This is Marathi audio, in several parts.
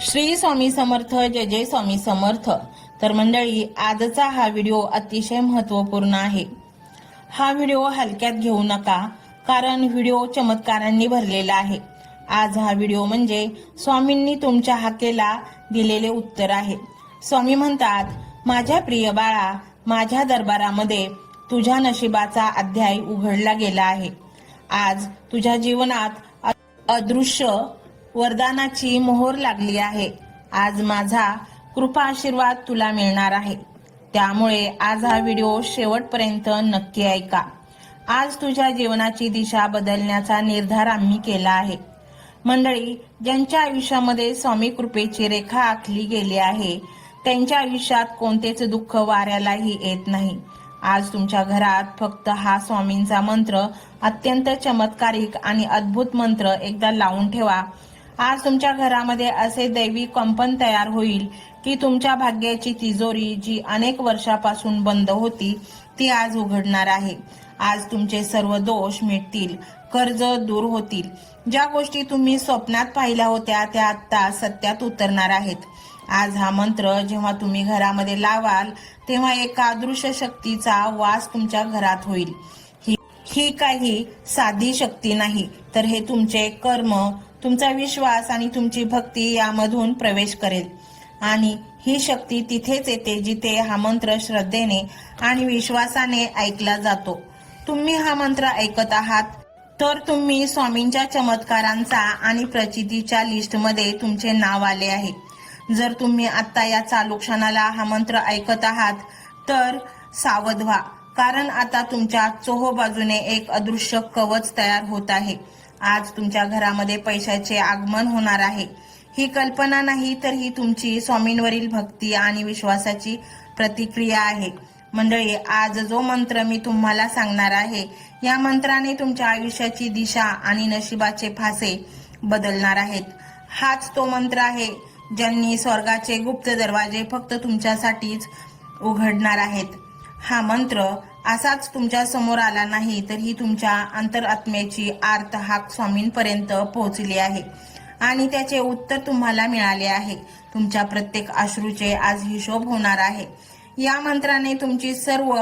श्री स्वामी समर्थ, जय जय स्वामी समर्थ। तर मंडळी, आजचा हा व्हिडिओ अतिशय महत्त्वपूर्ण आहे। हा व्हिडिओ हलक्यात घेऊ नका, कारण व्हिडिओ चमत्कारांनी भरलेला आहे। आज हा व्हिडिओ म्हणजे स्वामींनी तुमच्या हाकेला दिलेले उत्तर आहे। स्वामी म्हणतात, माझ्या प्रिय बाळा, माझ्या दरबारामध्ये तुझ्या नशिबाचा अध्याय उघडला गेला आहे। आज तुझ्या जीवनात अदृश्य वरदानाची मोहर लागली आहे। आज माझा कृपा आशीर्वाद तुला मिळणार आहे। त्यामुळे आज हा व्हिडिओ शेवटपर्यंत नक्की ऐका। आज तुझ्या जीवनाची दिशा बदलण्याचा निर्धार आम्ही केला आहे। मंडळी, ज्यांच्या आयुष्यामध्ये स्वामी कृपेची रेखा आखली गेली आहे, त्यांच्या आयुष्यात कोणतेच दुःख वाऱ्यालाही येत नाही। आज तुमच्या घरात फक्त हा स्वामींचा मंत्र, अत्यंत चमत्कारिक आणि अद्भुत मंत्र एकदा लावून ठेवा। आज तुमच्या घरामध्ये असे दैवी कंपन तयार होईल की तुमच्या भाग्याची तिजोरी, जी अनेक वर्षापासून बंद होती, ती आज उघडणार आहे। आज तुमचे सर्व दोष मिटतील, कर्ज दूर होतील। ज्या गोष्टी तुम्ही स्वप्नात पाहिल्या होत्या, त्या आता सत्यात उतरणार आहेत। आज हा मंत्र जेव्हा तुम्ही घरामध्ये लावाल, तेव्हा एका अदृश्य शक्तीचा वास तुमच्या घरात होईल। ही काही साधी शक्ती नाही, तर हे तुमचे कर्म, तुमचा विश्वास आणि तुमची भक्ती यामधून प्रवेश करेल। आणि ही शक्ती तिथेच येते जिथे हा मंत्र श्रद्धेने आणि विश्वासाने ऐकला जातो। तुम्ही हा मंत्र ऐकत आहात, तर तुम्ही स्वामींच्या चमत्कारांचा आणि प्रचितीच्या लिस्टमध्ये तुमचे नाव आले आहे। जर तुम्ही आता या चालू क्षणाला हा मंत्र ऐकत आहात, तर सावध व्हा, कारण आता तुमच्या चोहोबाजूने एक अदृश्य कवच तयार होत आहे। आज तुमच्या घरामध्ये पैशाचे आगमन होणार आहे। ही कल्पना नाही, तर ही तुमची स्वामींवरील भक्ती आणि विश्वासाची प्रतिक्रिया आहे। मंडळी, आज जो मंत्र मी तुम्हाला सांगणार आहे, या मंत्राने तुमच्या आयुष्याची दिशा आणि नशिबाचे फासे बदलणार आहेत। हाच तो मंत्र आहे ज्यांनी स्वर्गाचे गुप्त दरवाजे फक्त तुमच्यासाठीच उघडणार आहेत। हा मंत्र असाच तुमच्या समोर आला नाही, तर ही तुमच्या अंतरात्म्याची आर्त हाक स्वामींपर्यंत पोहोचली आहे आणि त्याचे उत्तर तुम्हाला मिळाले आहे। तुमच्या प्रत्येक अश्रूचे आज हिशोब होणार आहे। या मंत्राने तुमची सर्व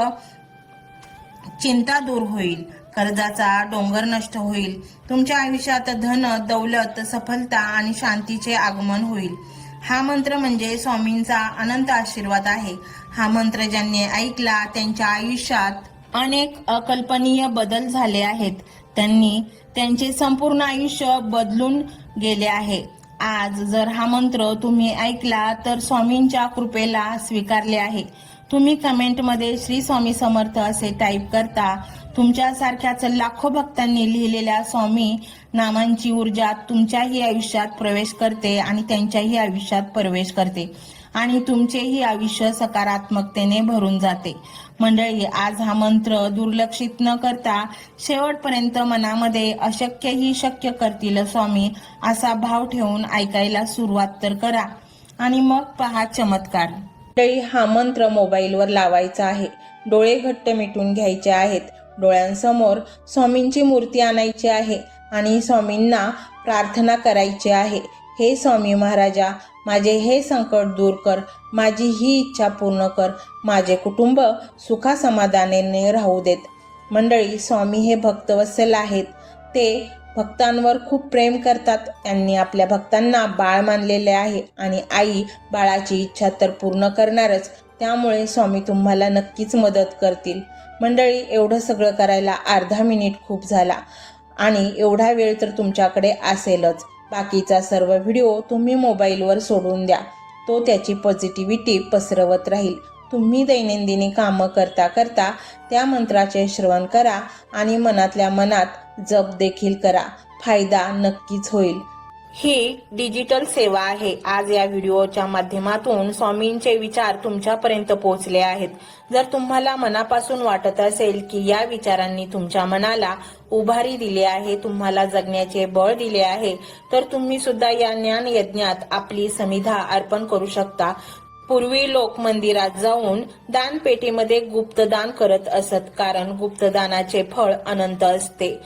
चिंता दूर होईल, कर्जाचा डोंगर नष्ट होईल, तुमच्या आयुष्यात धन, दौलत, सफलता आणि शांतीचे आगमन होईल। हा मंत्र म्हणजे स्वामींचा अनंत आशीर्वाद आहे। हा मंत्र ज्यांनी ऐकला, त्यांच्या आयुष्यात अनेक अकल्पनीय बदल झाले आहेत। त्यांनी त्यांचे संपूर्ण आयुष्य बदलून गेले आहे। आज जर हा मंत्र तुम्ही ऐकला, तर स्वामींच्या कृपेला स्वीकारले आहे। तुम्ही कमेंटमध्ये श्री स्वामी समर्थ असे टाईप करता। तुमच्यासारख्याच लाखो भक्तांनी लिहिलेल्या स्वामी नामांची ऊर्जा तुमच्याही आयुष्यात प्रवेश करते आणि त्यांच्याही आयुष्यात प्रवेश करते आणि तुमचेही आयुष्य सकारात्मकतेने भरून जाते। मंडळी, आज हा मंत्र दुर्लक्षित न करता शेवटपर्यंत मनामध्ये अशक्यही शक्य करतील स्वामी असा भाव ठेवून ऐकायला सुरुवात तर करा आणि मग पहा चमत्कार। मंडळी, हा मंत्र मोबाईलवर लावायचा आहे। डोळे घट्ट मिटून घ्यायचे आहेत। डोळ्यांसमोर स्वामींची मूर्ती आणायची आहे आणि स्वामींना प्रार्थना करायची आहे। हे स्वामी महाराजा, माझे हे संकट दूर कर, माझी ही इच्छा पूर्ण कर, माझे कुटुंब सुखासमाधानाने राहू देत। मंडळी, स्वामी हे भक्तवत्सल आहेत। ते भक्तांवर खूप प्रेम करतात। त्यांनी आपल्या भक्तांना बाळ मानलेले आहे आणि आई बाळाची इच्छा तर पूर्ण करणारच। त्यामुळे स्वामी तुम्हाला नक्कीच मदत करतील। मंडळी, एवढं सगळं करायला अर्धा मिनिट खूप झाला आणि एवढा वेळ तर तुमच्याकडे असेलच। बाकीचा सर्व व्हिडिओ तुम्ही मोबाईलवर सोडून द्या, तो त्याची पॉझिटिव्हिटी पसरवत राहील। तुम्ही दैनंदिनी कामं करता करता त्या मंत्राचे श्रवण करा आणि मनातल्या मनात जप देखील करा। फायदा नक्कीच होईल। ही डिजिटल सेवा आहे। आज या व्हिडिओच्या माध्यमातून स्वामींचे विचार तुमच्यापर्यंत पोहोचले आहेत। जर तुम्हाला मनापासून वाटत असेल की या विचारांनी तुमच्या मनाला उभारी दिली आहे, तुम्हाला जगण्याचे बळ दिले आहे, तर तुम्ही सुद्धा या ज्ञान यज्ञात आपली समिधा अर्पण करू शकता। पूर्वी लोक मंदिरात जाऊन दानपेटीमध्ये गुप्तदान करत असत, कारण गुप्तदानाचे फळ अनंत असते।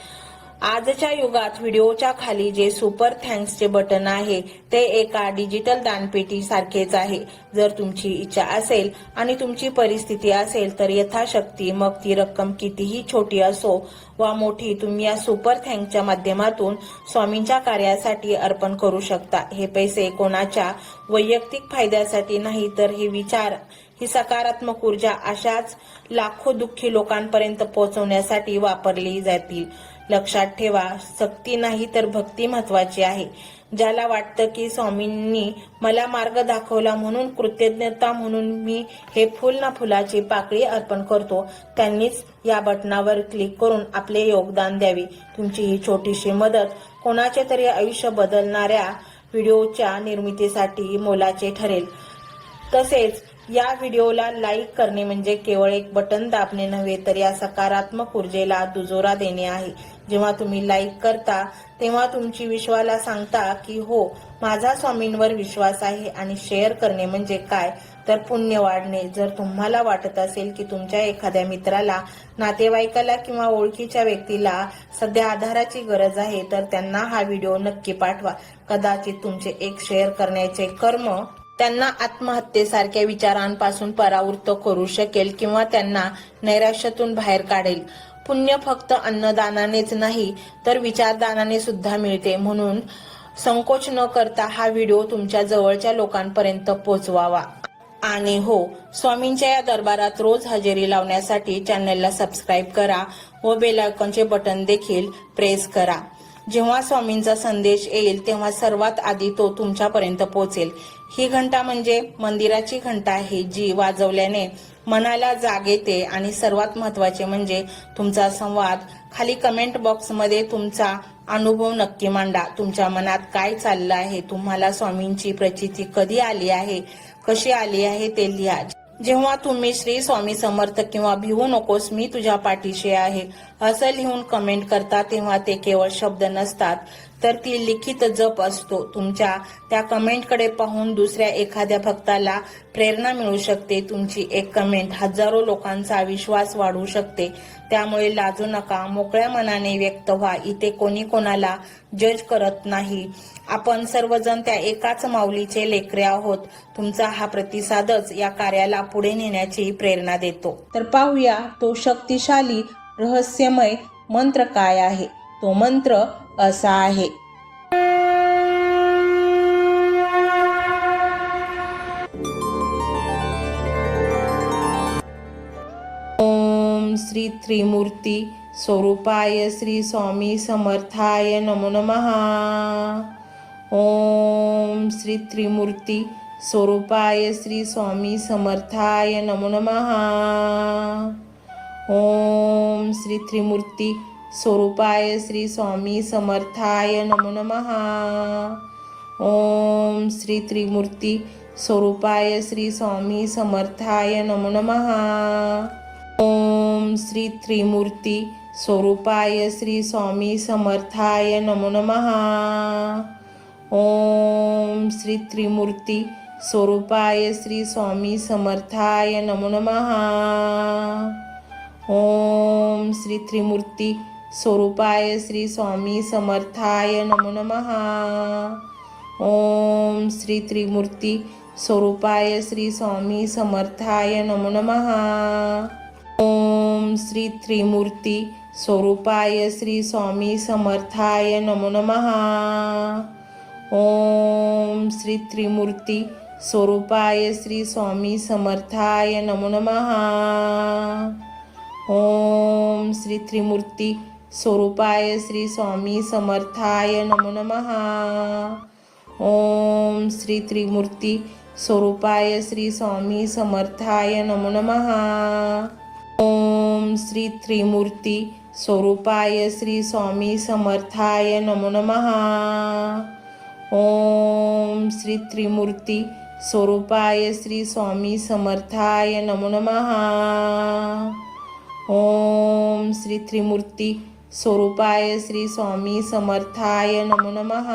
आजच्या युगात व्हिडिओच्या खाली जे सुपर थँक्सचे बटन आहे ते एका डिजिटल दानपेटी सारखेच आहे। जर तुमची इच्छा असेल आणि तुमची परिस्थिती असेल तर यथाशक्ती, मग ती रक्कम कितीही छोटी असो वा मोठी, तुम्ही या सुपर थँक्सच्या माध्यमातून स्वामींच्या कार्यासाठी अर्पण करू शकता। हे पैसे कोणाच्या वैयक्तिक फायद्यासाठी नाही, तर हे विचार, ही सकारात्मक ऊर्जा अशाच लाखो दुःखी लोकांपर्यंत पोहोचवण्यासाठी वापरली जातील। लक्षात ठेवा, सक्ती नाही तर भक्ती महत्वाची आहे। ज्याला वाटतं की स्वामींनी मला मार्ग दाखवला म्हणून कृतज्ञता म्हणून मी हे फुल ना फुलाची पाकळी अर्पण करतो, त्यांनीच या बटनावर क्लिक करून आपले योगदान द्यावे। तुमची ही छोटीशी मदत कोणाचे तरी आयुष्य बदलणाऱ्या व्हिडिओच्या निर्मितीसाठी मोलाचे ठरेल। तसेच या व्हिडिओला लाईक करणे म्हणजे केवळ एक बटन दाबणे नव्हे, तर या सकारात्मक ऊर्जेला दुजोरा देणे आहे। जेव्हा तुम्ही लाईक करता तेव्हा तुमची विश्वाला सांगता की हो, माझा स्वामींवर विश्वास आहे। आणि शेअर करणे म्हणजे काय, तर पुण्य वाढणे। जर तुम्हाला वाटत असेल की तुमच्या एखाद्या मित्राला, नातेवाईकाला किंवा ओळखीच्या व्यक्तीला सध्या आधाराची गरज आहे, तर त्यांना हा व्हिडिओ नक्की पाठवा। कदाचित तुमचे एक शेअर करण्याचे कर्म त्यांना आत्महत्येसारख्या विचारांपासून परावृत्त करू शकेल किंवा त्यांना नैराश्यातून बाहेर काढेल। पुण्य फक्त अन्नदानानेच नाही, तर विचारदानाने सुद्धा मिळते। म्हणून संकोच न करता हा व्हिडिओ तुमच्या जवळच्या लोकांपर्यंत पोहोचवावा। आणि हो, स्वामींच्या या दरबारात रोज हजेरी लावण्यासाठी चॅनलला सबस्क्राईब करा व बेल आयकॉनचे बटन देखील प्रेस करा। जेव्हा स्वामींचा संदेश येईल तेव्हा सर्वात आधी तो तुमच्यापर्यंत पोहोचेल। ही घंटा म्हणजे मंदिराची घंटा आहे, जी वाजवल्याने मनाला जाग येते। आणि सर्वात महत्त्वाचे म्हणजे तुमचा संवाद। खाली कमेंट बॉक्समध्ये तुमचा अनुभव नक्की मांडा। तुमच्या मनात काय चाललं आहे, तुम्हाला स्वामींची प्रचिती कधी आली आहे, कशी आली आहे ते लिहा। जेव्हा तुम्ही श्री स्वामी समर्थ किंवा भिवू नकोस मी तुझ्या पाठीशी आहे असं लिहून कमेंट करता, तेव्हा ते केवळ शब्द नसतात, तर ती लिखित जप असतो। तुमच्या त्या कमेंटकडे पाहून दुसऱ्या एखाद्या भक्ताला प्रेरणा मिळू शकते। तुमची एक कमेंट हजारो लोकांचा विश्वास वाढवू शकते। त्यामुळे लाजू नका, मोकळ्या मनाने व्यक्त व्हा। इथे कोणी कोणाला जज करत नाही, आपण सर्वजण त्या एकाच माऊलीचे लेकरे आहोत। तुमचा हा प्रतिसादच या कार्याला पुढे नेण्याची प्रेरणा देतो। तर पाहूया तो शक्तिशाली रहस्यमय मंत्र काय आहे। तो मंत्र असा आहे, ओम श्री त्रिमूर्ती स्वरूपाय श्री स्वामी समर्थाय नमो नमः। ओम श्री त्रिमूर्ती स्वरूपाय श्री स्वामी समर्थाय नमो नमः। ओम श्री त्रिमूर्ती स्वरूपाय श्री स्वामी समर्थाय नमो नमः। ओम श्री त्रिमूर्ती स्वरूपाय श्री स्वामी समर्थाय नमो नमः। ओम श्री त्रिमूर्ती स्वरूपाय श्री स्वामी समर्थाय नमो नमः। ओम श्री त्रिमूर्ती स्वरूपाय श्री स्वामी समर्थाय नमो नमः। ओम श्री त्रिमूर्ती स्वरूपाय श्री स्वामी समर्थाय नमो नमः। ओम श्री त्रिमूर्ती स्वरूपाय श्री स्वामी समर्थाय नमो नमः। ओम श्री त्रिमूर्ती स्वरूपाय श्री स्वामी समर्थाय नमो नमः। ओम श्री त्रिमूर्ती स्वरूपाय श्री स्वामी समर्थाय नमो नमः। ओम श्री त्रिमूर्ती स्वरूपाय श्री स्वामी समर्थाय नमो नमः। ओम श्री त्रिमूर्ती स्वरूपाय श्री स्वामी समर्थाय नमो नमः। ओम श्री त्रिमूर्ती स्वरूपाय श्री स्वामी समर्थाय नमो नमः। ओम श्री त्रिमूर्ती स्वरूपाय श्री स्वामी समर्थाय नमो नमः। ओम श्री त्रिमूर्ती स्वरूपाय श्री स्वामी समर्थाय नमो नमः।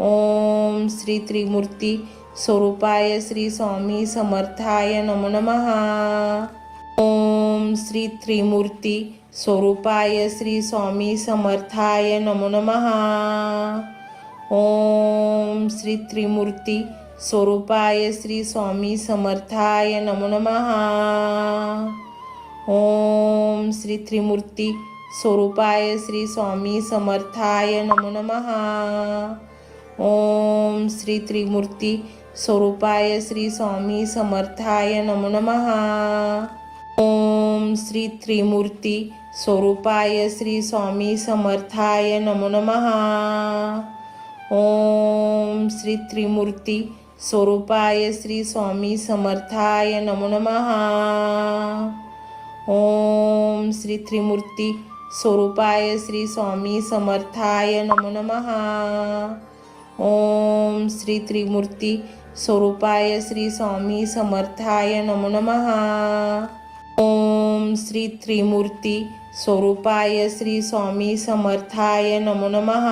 ओम श्री त्रिमूर्ती स्वरूपाय श्री स्वामी समर्थाय नमो नमः। ओम श्री त्रिमूर्ती स्वरूपाय श्री स्वामी समर्थाय नमो नमः. ओम श्री त्रिमूर्ती स्वरूपाय श्री स्वामी समर्थाय नमो नमः. ओम श्री त्रिमूर्ती स्वरूपाय श्री स्वामी समर्थाय नमो नमः. ओम श्री त्रिमूर्ती स्वरूपाय श्री स्वामी समर्थाय नमो नमः. ओम श्री त्रिमूर्ती स्वरूपाय श्री स्वामी समर्थाय नमो नमः. ओम श्री त्रिमूर्ती स्वरूपाय श्री स्वामी समर्थाय नमो नमः. ओम श्री त्रिमूर्ती स्वरूपाय श्री स्वामी समर्थाय नमो नमः. ओम श्री त्रिमूर्ती स्वरूपाय श्री स्वामी समर्थाय नमो नमः. ओम श्री त्रिमूर्ती स्वरूपाय श्री स्वामी समर्थाय नमो नमः.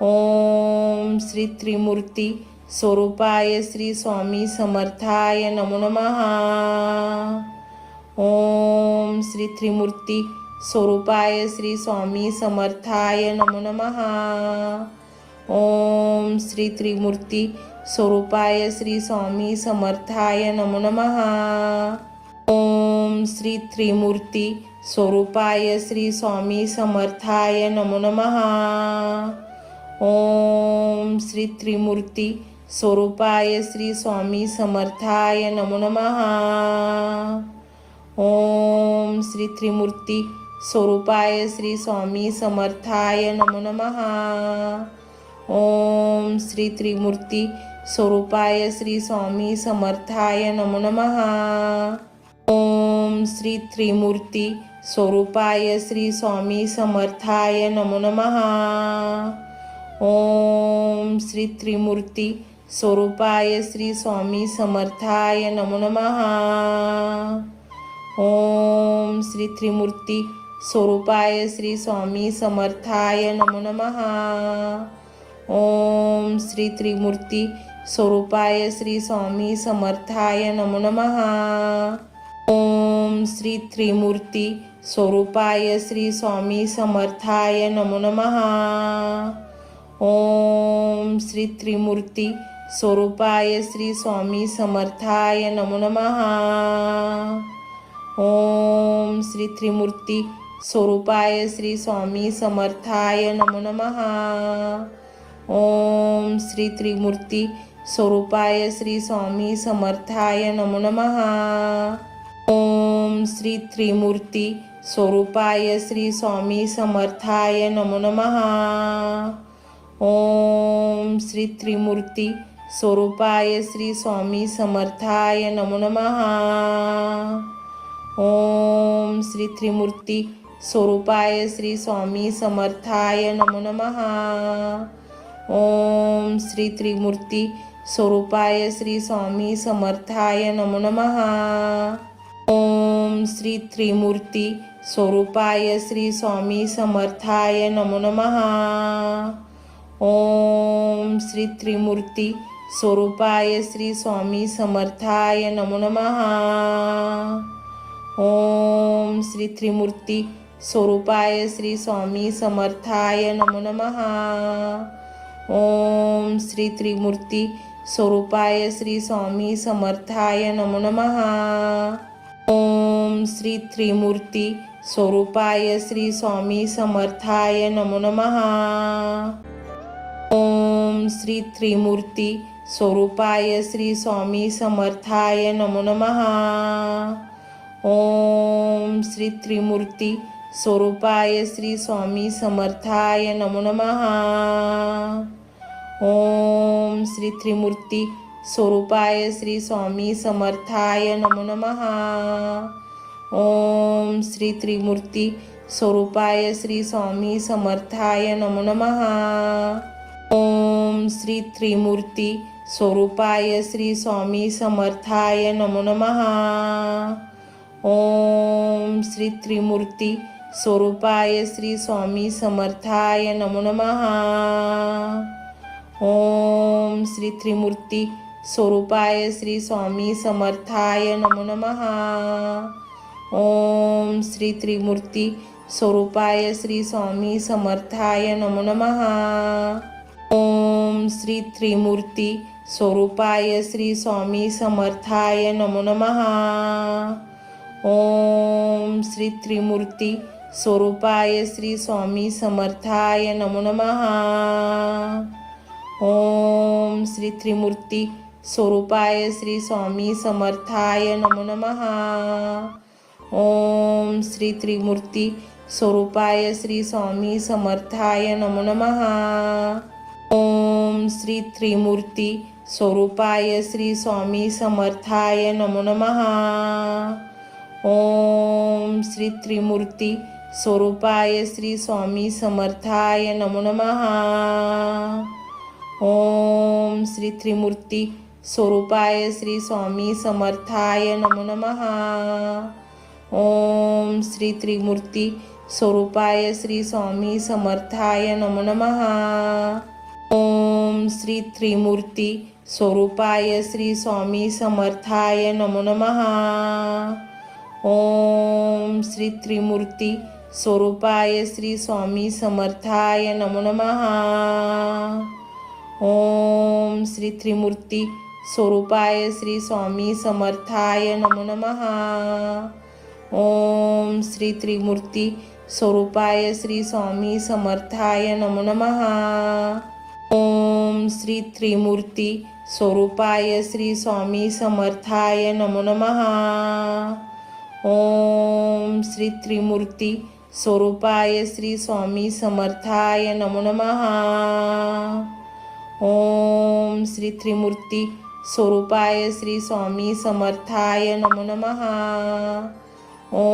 ओम श्री त्रिमूर्ती स्वरूपाय श्री स्वामी समर्थाय नमो नमः. ओम श्री त्रिमूर्ती स्वरूपाय श्री स्वामी समर्थाय नमो नमः. ओम श्री त्रिमूर्ती स्वरूपाय श्री स्वामी समर्थाय नमो नमः. ओम श्री त्रिमूर्ती स्वरूपाय श्री स्वामी समर्थाय नमो नमः. ओम श्री त्रिमूर्ती स्वरूपाय श्री स्वामी समर्थाय नमो नमः. ओम श्री त्रिमूर्ती स्वरूपाय श्री स्वामी समर्थाय नमो नमः. ओम श्री त्रिमूर्ती स्वरूपाय श्री स्वामी समर्थाय नमो नमः. ओम श्री त्रिमूर्ती स्वरूपाय श्री स्वामी समर्थाय नमो नमः. ओम श्री त्रिमूर्ती स्वरूपाय श्री स्वामी समर्थाय नमो नमः. ओम श्री त्रिमूर्ती स्वरूपाय श्री स्वामी समर्थाय नमो नमः. ओम श्री त्रिमूर्ती स्वरूपाय श्री स्वामी समर्थाय नमो नमः. ओम श्री त्रिमूर्ती स्वरूपाय श्री स्वामी समर्थाय नमो नमः. ओम श्री त्रिमूर्ती स्वरूपाय श्री स्वामी समर्थाय नमो नमः. ओम श्री त्रिमूर्ती स्वरूपाय श्री स्वामी समर्थाय नमो नमः. ओम श्री त्रिमूर्ती स्वरूपाय श्री स्वामी समर्थाय नमो नमः. ओम श्री त्रिमूर्ती स्वरूपाय श्री स्वामी समर्थाय नमो नमः. ओम श्री त्रिमूर्ती स्वरूपाय श्री स्वामी समर्थाय नमो नमः. ओम श्री त्रिमूर्ती स्वरूपाय श्री स्वामी समर्थाय नमो नमः. ओम श्री त्रिमूर्ती स्वरूपाय श्री स्वामी समर्थाय नमो नमः. ओम श्री त्रिमूर्ती स्वरूपाय श्री स्वामी समर्थाय नमो नमः. ओम श्री त्रिमूर्ती स्वरूपाय श्री स्वामी समर्थाय नमो नमः. ओम श्री त्रिमूर्ती स्वरूपाय श्री स्वामी समर्थाय नमो नमः. ओम श्री त्रिमूर्ती स्वरूपाय श्री स्वामी समर्थाय नमो नमः. ओम श्री त्रिमूर्ती स्वरूपाय श्री स्वामी समर्थाय नमो नमः. ओम श्री त्रिमूर्ती स्वरूपाय श्री स्वामी समर्थाय नमो नमः. ओम श्री त्रिमूर्ती स्वरूपाय श्री स्वामी समर्थाय नमो नमः. ओम श्री त्रिमूर्ती स्वरूपाय श्री स्वामी समर्थाय नमो नमः. ओम श्री त्रिमूर्ती स्वरूपाय श्री स्वामी समर्थाय नमो नमः. ओम श्री त्रिमूर्ती स्वरूपाय श्री स्वामी समर्थाय नमो नमः. ओम श्री त्रिमूर्ती स्वरूपाय श्री स्वामी समर्थाय नमो नमः. ओम श्री त्रिमूर्ती स्वरूपाय श्री स्वामी समर्थाय नमो नमः. ओम श्री त्रिमूर्ती स्वरूपाय श्री स्वामी समर्थाय नमो नमः। ओम श्री त्रिमूर्ती स्वरूपाय श्री स्वामी समर्थाय नमो नमः। ओम श्री त्रिमूर्ती स्वरूपाय श्री स्वामी समर्थाय नमो नमः। ओम श्री त्रिमूर्ती स्वरूपाय श्री स्वामी समर्थाय नमो नमः। ओम श्री त्रिमूर्ती स्वरूपाय श्री स्वामी समर्थाय नमो नमः। ओम श्री त्रिमूर्ती स्वरूपाय श्री स्वामी समर्थाय नमो नमः। ओम श्री त्रिमूर्ती स्वरूपाय श्री स्वामी समर्थाय नमो नमः। ओम श्री त्रिमूर्ती स्वरूपाय श्री स्वामी समर्थाय नमो नमः। ओम श्री त्रिमूर्ती स्वरूपाय श्री स्वामी समर्थाय नमो नमः। ओम श्री त्रिमूर्ती स्वरूपाय श्री स्वामी समर्थाय नमो नमः। ओम श्री त्रिमूर्ती स्वरूपाय श्री स्वामी समर्थाय नमो नमः। ओम श्री त्रिमूर्ती स्वरूपाय श्री स्वामी समर्थाय नमो नमः। ओम श्री त्रिमूर्ती स्वरूपाय श्री स्वामी समर्थाय नमो नमः। ओम श्री त्रिमूर्ती स्वरूपाय श्री स्वामी समर्थाय नमो नमः। ओम श्री त्रिमूर्ती स्वरूपाय श्री स्वामी समर्थाय नमो नमः। ओम श्री त्रिमूर्ती स्वरूपाय श्री स्वामी समर्थाय नमो नमः।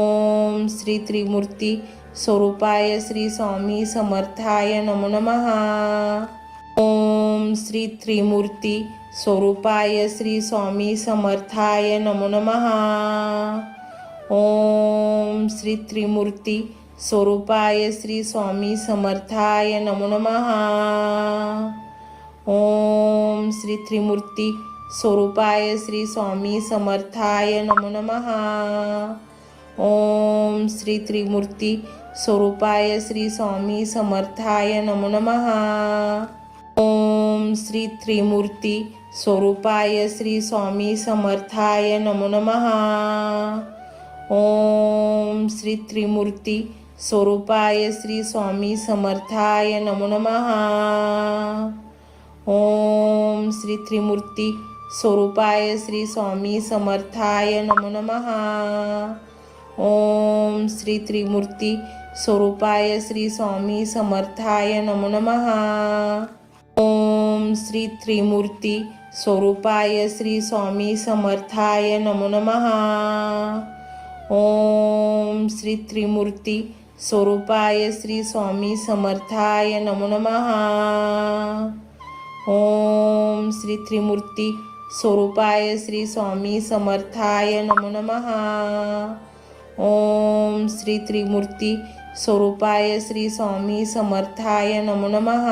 ओम श्री त्रिमूर्ती स्वरूपाय श्री स्वामी समर्थाय नमो नमः। ओम श्री त्रिमूर्ती स्वरूपाय श्री स्वामी समर्थाय नमो नमः। ओम श्री त्रिमूर्ती स्वरूपाय श्री स्वामी समर्थाय नमो नमः। ओम श्री त्रिमूर्ती स्वरूपाय श्री स्वामी समर्थाय नमो नमः। ओम श्री त्रिमूर्ती स्वरूपाय श्री स्वामी समर्थाय नमो नमः। ओम श्री त्रिमूर्ती स्वरूपाय श्री स्वामी समर्थाय नमो नमः। ओम श्री त्रिमूर्ती स्वरूपाय श्री स्वामी समर्थाय नमो नमः। ओम श्री त्रिमूर्ती स्वरूपाय श्री स्वामी समर्थाय नमो नमः। ओम श्री त्रिमूर्ती स्वरूपाय श्री स्वामी समर्थाय नमो नमः। ओम श्री त्रिमूर्ती स्वरूपाय श्री स्वामी समर्थाय नमो नमः। ओम श्री त्रिमूर्ती स्वरूपाय श्री स्वामी समर्थाय नमो नमः। ओम श्री त्रिमूर्ती स्वरूपाय श्री स्वामी समर्थाय नमो नमः। ओम श्री त्रिमूर्ती स्वरूपाय श्री स्वामी समर्थाय नमो नमः।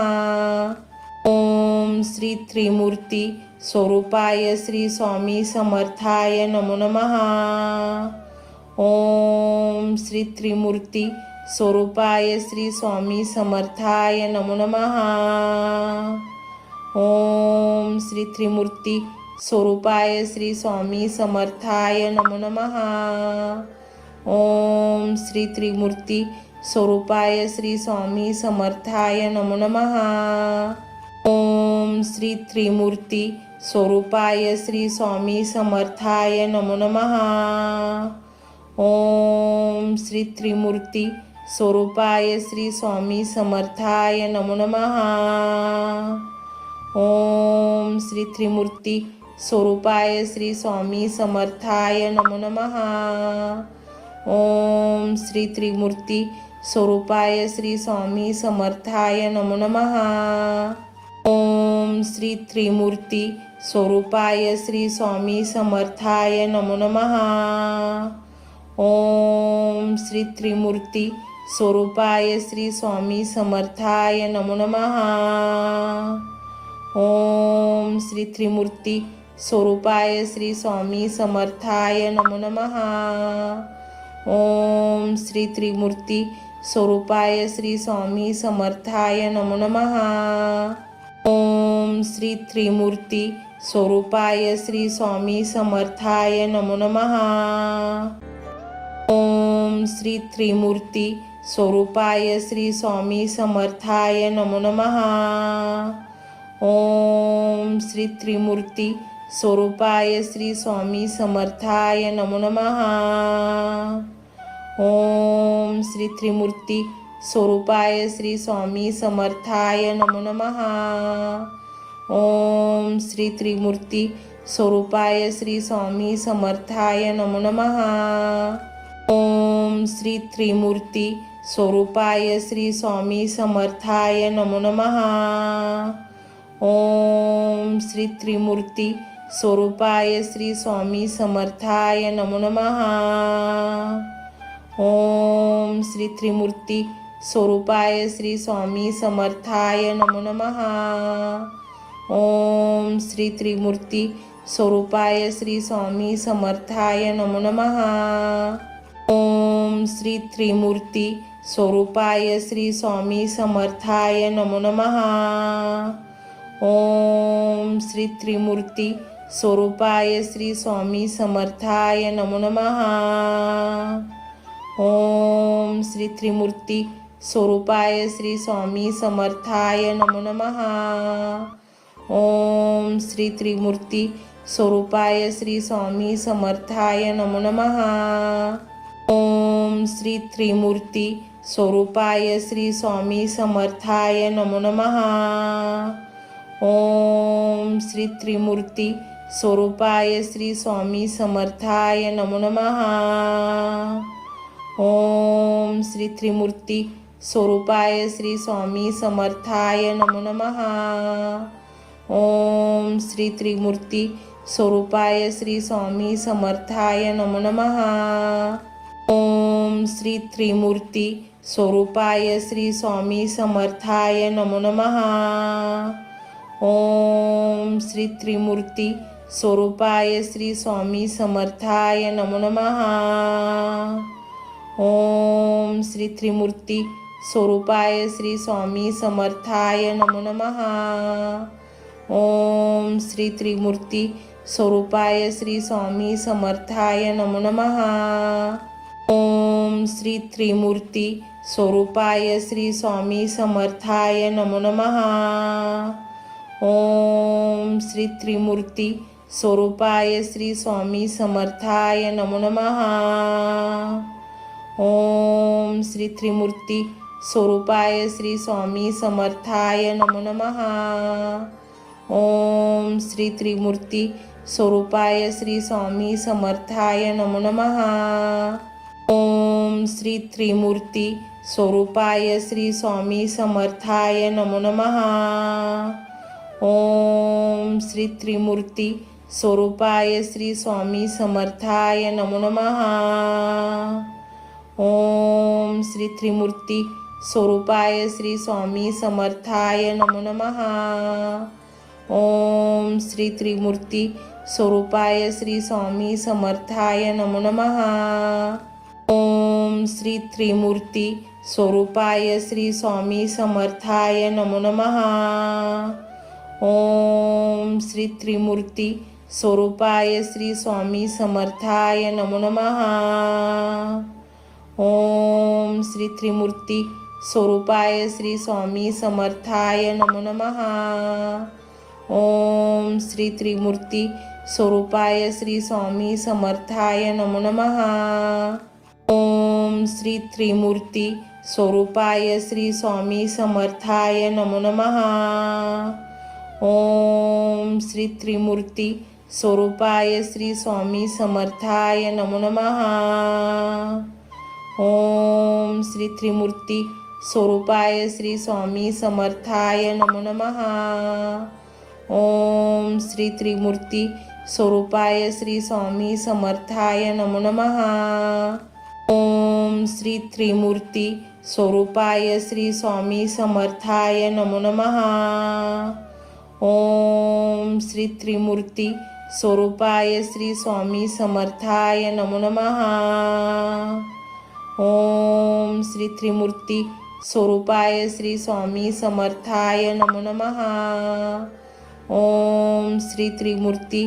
ओम श्री त्रिमूर्ती स्वरूपाय श्री स्वामी समर्थाय नमो नमः। ओम श्री त्रिमूर्ती स्वरूपाय श्री स्वामी समर्थाय नमो नमः। ओम श्री त्रिमूर्ती स्वरूपाय श्री स्वामी समर्थाय नमो नमः। ओम श्री त्रिमूर्ती स्वरूपाय श्री स्वामी समर्थाय नमो नमः। ओम श्री त्रिमूर्ती स्वरूपाय श्री स्वामी समर्थाय नमो नमः। ओम श्री त्रिमूर्ती स्वरूपाय श्री स्वामी समर्थाय नमो नमः। ओम श्री त्रिमूर्ती स्वरूपाय श्री स्वामी समर्थाय नमो नमः। ओम श्री त्रिमूर्ती स्वरूपाय श्री स्वामी समर्थाय नमो नमः। ओम श्री त्रिमूर्ती स्वरूपाय श्री स्वामी समर्थाय नमो नमः। ओम श्री त्रिमूर्ती स्वरूपाय श्री स्वामी समर्थाय नमो नमः। ओम श्री त्रिमूर्ती स्वरूपाय श्री स्वामी समर्थाय नमो नमः। ओम श्री त्रिमूर्ती स्वरूपाय श्री स्वामी समर्थाय नमो नमः। ओम श्री त्रिमूर्ती स्वरूपाय श्री स्वामी समर्थाय नमो नमः। ओम श्री त्रिमूर्ती स्वरूपाय श्री स्वामी समर्थाय नमो नमः। ओम श्री त्रिमूर्ती स्वरूपाय श्री स्वामी समर्थाय नमो नमः। ओम श्री त्रिमूर्ती स्वरूपाय श्री स्वामी समर्थाय नमो नमः। ओम श्री त्रिमूर्ती स्वरूपाय श्री स्वामी समर्थाय नमो नमः। ओम श्री त्रिमूर्ती स्वरूपाय श्री स्वामी समर्थाय नमो नमः। ओम श्री त्रिमूर्ती स्वरूपाय श्री स्वामी समर्थाय नमो नमः। ओम श्री त्रिमूर्ती स्वरूपाय श्री स्वामी समर्थाय नमो नमः। ओम श्री त्रिमूर्ती स्वरूपाय श्री स्वामी समर्थाय नमो नमः। ओम श्री त्रिमूर्ती स्वरूपाय श्री स्वामी समर्थाय नमो नमः। ओम श्री त्रिमूर्ती स्वरूपाय श्री स्वामी समर्थाय नमो नमः। ओम श्री त्रिमूर्ती स्वरूपाय श्री स्वामी समर्थाय नमो नमः। ओम श्री त्रिमूर्ती स्वरूपाय श्री स्वामी समर्थाय नमो नमः। ओम श्री त्रिमूर्ती स्वरूपाय श्री स्वामी समर्थाय नमो नमः। ओम श्री त्रिमूर्ती स्वरूपाय श्री स्वामी समर्थाय नमो नमः। ओम श्री त्रिमूर्ती स्वरूपाय श्री स्वामी समर्थाय नमो नमः। ओम श्री त्रिमूर्ती स्वरूपाय श्री स्वामी समर्थाय नमो नमः। ओम श्री त्रिमूर्ती स्वरूपाय श्री स्वामी समर्थाय नमो नमः। ओम श्री त्रिमूर्ती स्वरूपाय श्री स्वामी समर्थाय नमो नमः। ओम श्री त्रिमूर्ती स्वरूपाय श्री स्वामी समर्थाय नमो नमः। ओम श्री त्रिमूर्ती स्वरूपाय श्री स्वामी समर्थाय नमो नमः। ओम श्री त्रिमूर्ती स्वरूपाय श्री स्वामी समर्थाय नमो नमः। ओम श्री त्रिमूर्ती स्वरूपाय श्री स्वामी समर्थाय नमो नमः। ओम श्री त्रिमूर्ती स्वरूपाय श्री स्वामी समर्थाय नमो नमः। ओम श्री त्रिमूर्ती स्वरूपाय श्री स्वामी समर्थाय नमो नमः। ओम श्री त्रिमूर्ती स्वरूपाय श्री स्वामी समर्थाय नमो नमः। ओम श्री त्रिमूर्ती स्वरूपाय श्री स्वामी समर्थाय नमो नमः। ओम श्री त्रिमूर्ती स्वरूपाय श्री स्वामी समर्थाय नमो नमः। ओम श्री त्रिमूर्ती स्वरूपाय श्री स्वामी समर्थाय नमो नमः। ओम श्री त्रिमूर्ती स्वरूपाय श्री स्वामी समर्थाय नमो नमः। ओम श्री त्रिमूर्ती स्वरूपाय श्री स्वामी समर्थाय नमो नमः। ओम श्री त्रिमूर्ती स्वरूपाय श्री स्वामी समर्थाय नमो नमः। ओम श्री त्रिमूर्ती स्वरूपाय श्री स्वामी समर्थाय नमो नमः। ओम श्री त्रिमूर्ती स्वरूपाय श्री स्वामी समर्थाय नमो नमः। ओम श्री त्रिमूर्ती स्वरूपाय श्री स्वामी समर्थाय नमो नमः। ओम श्री त्रिमूर्ती स्वरूपाय श्री स्वामी समर्थाय नमो नमः। ओम श्री त्रिमूर्ती स्वरूपाय श्री स्वामी समर्थाय नमो नमः। ओम श्री त्रिमूर्ती स्वरूपाय श्री स्वामी समर्थाय नमो नमः। ओम श्री त्रिमूर्ती स्वरूपाय श्री स्वामी समर्थाय नमो नमः। ओम श्री त्रिमूर्ती स्वरूपाय श्री स्वामी समर्थाय नमो नमः. ओम श्री त्रिमूर्ती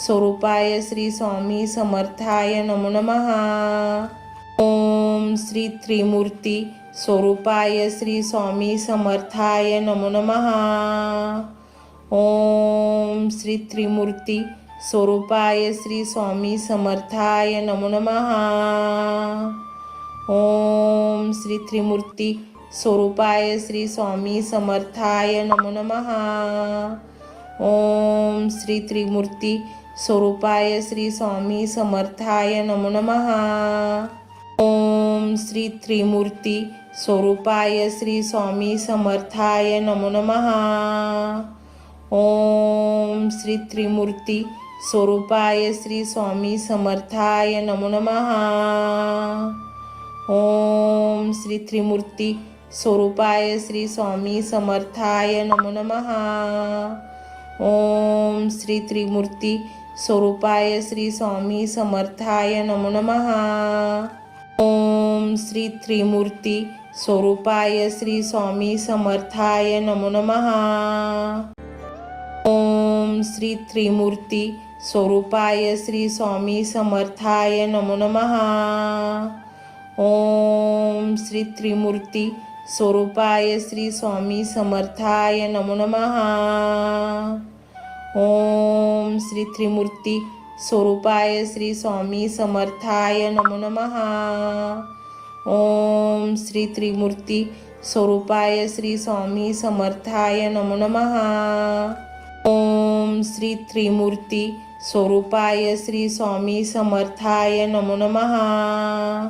स्वरूपाय श्री स्वामी समर्थाय नमो नमः. ओम श्री त्रिमूर्ती स्वरूपाय श्री स्वामी समर्थाय नमो नमः. ओम श्री त्रिमूर्ती स्वरूपाय श्री स्वामी समर्थाय नमो नमः. ओम श्री त्रिमूर्ती स्वरूपाय श्री स्वामी समर्थाय नमो नमः. ओम श्री त्रिमूर्ती स्वरूपाय श्री स्वामी समर्थाय नमो नमः. ओम श्री त्रिमूर्ती स्वरूपाय श्री स्वामी समर्थाय नमो नमः. ओम श्री त्रिमूर्ती स्वरूपाय श्री स्वामी समर्थाय नमो नमः. ओम श्री त्रिमूर्ती स्वरूपाय श्री स्वामी समर्थाय नमो नमः. ओम श्री त्रिमूर्ती स्वरूपाय श्री स्वामी समर्थाय नमो नमः. ओम श्री त्रिमूर्ती स्वरूपाय श्री स्वामी समर्थाय नमो नमः. ओम श्री त्रिमूर्ती स्वरूपाय श्री स्वामी समर्थाय नमो नमः. ओम श्री त्रिमूर्ती स्वरूपाय श्री स्वामी समर्थाय नमो नमः. ओम श्री त्रिमूर्ती स्वरूपाय श्री स्वामी समर्थाय नमो नमः. ओम श्री त्रिमूर्ती स्वरूपाय श्री स्वामी समर्थाय नमो नमः. ओम श्री त्रिमूर्ती स्वरूपाय श्री स्वामी समर्थाय नमो नमः.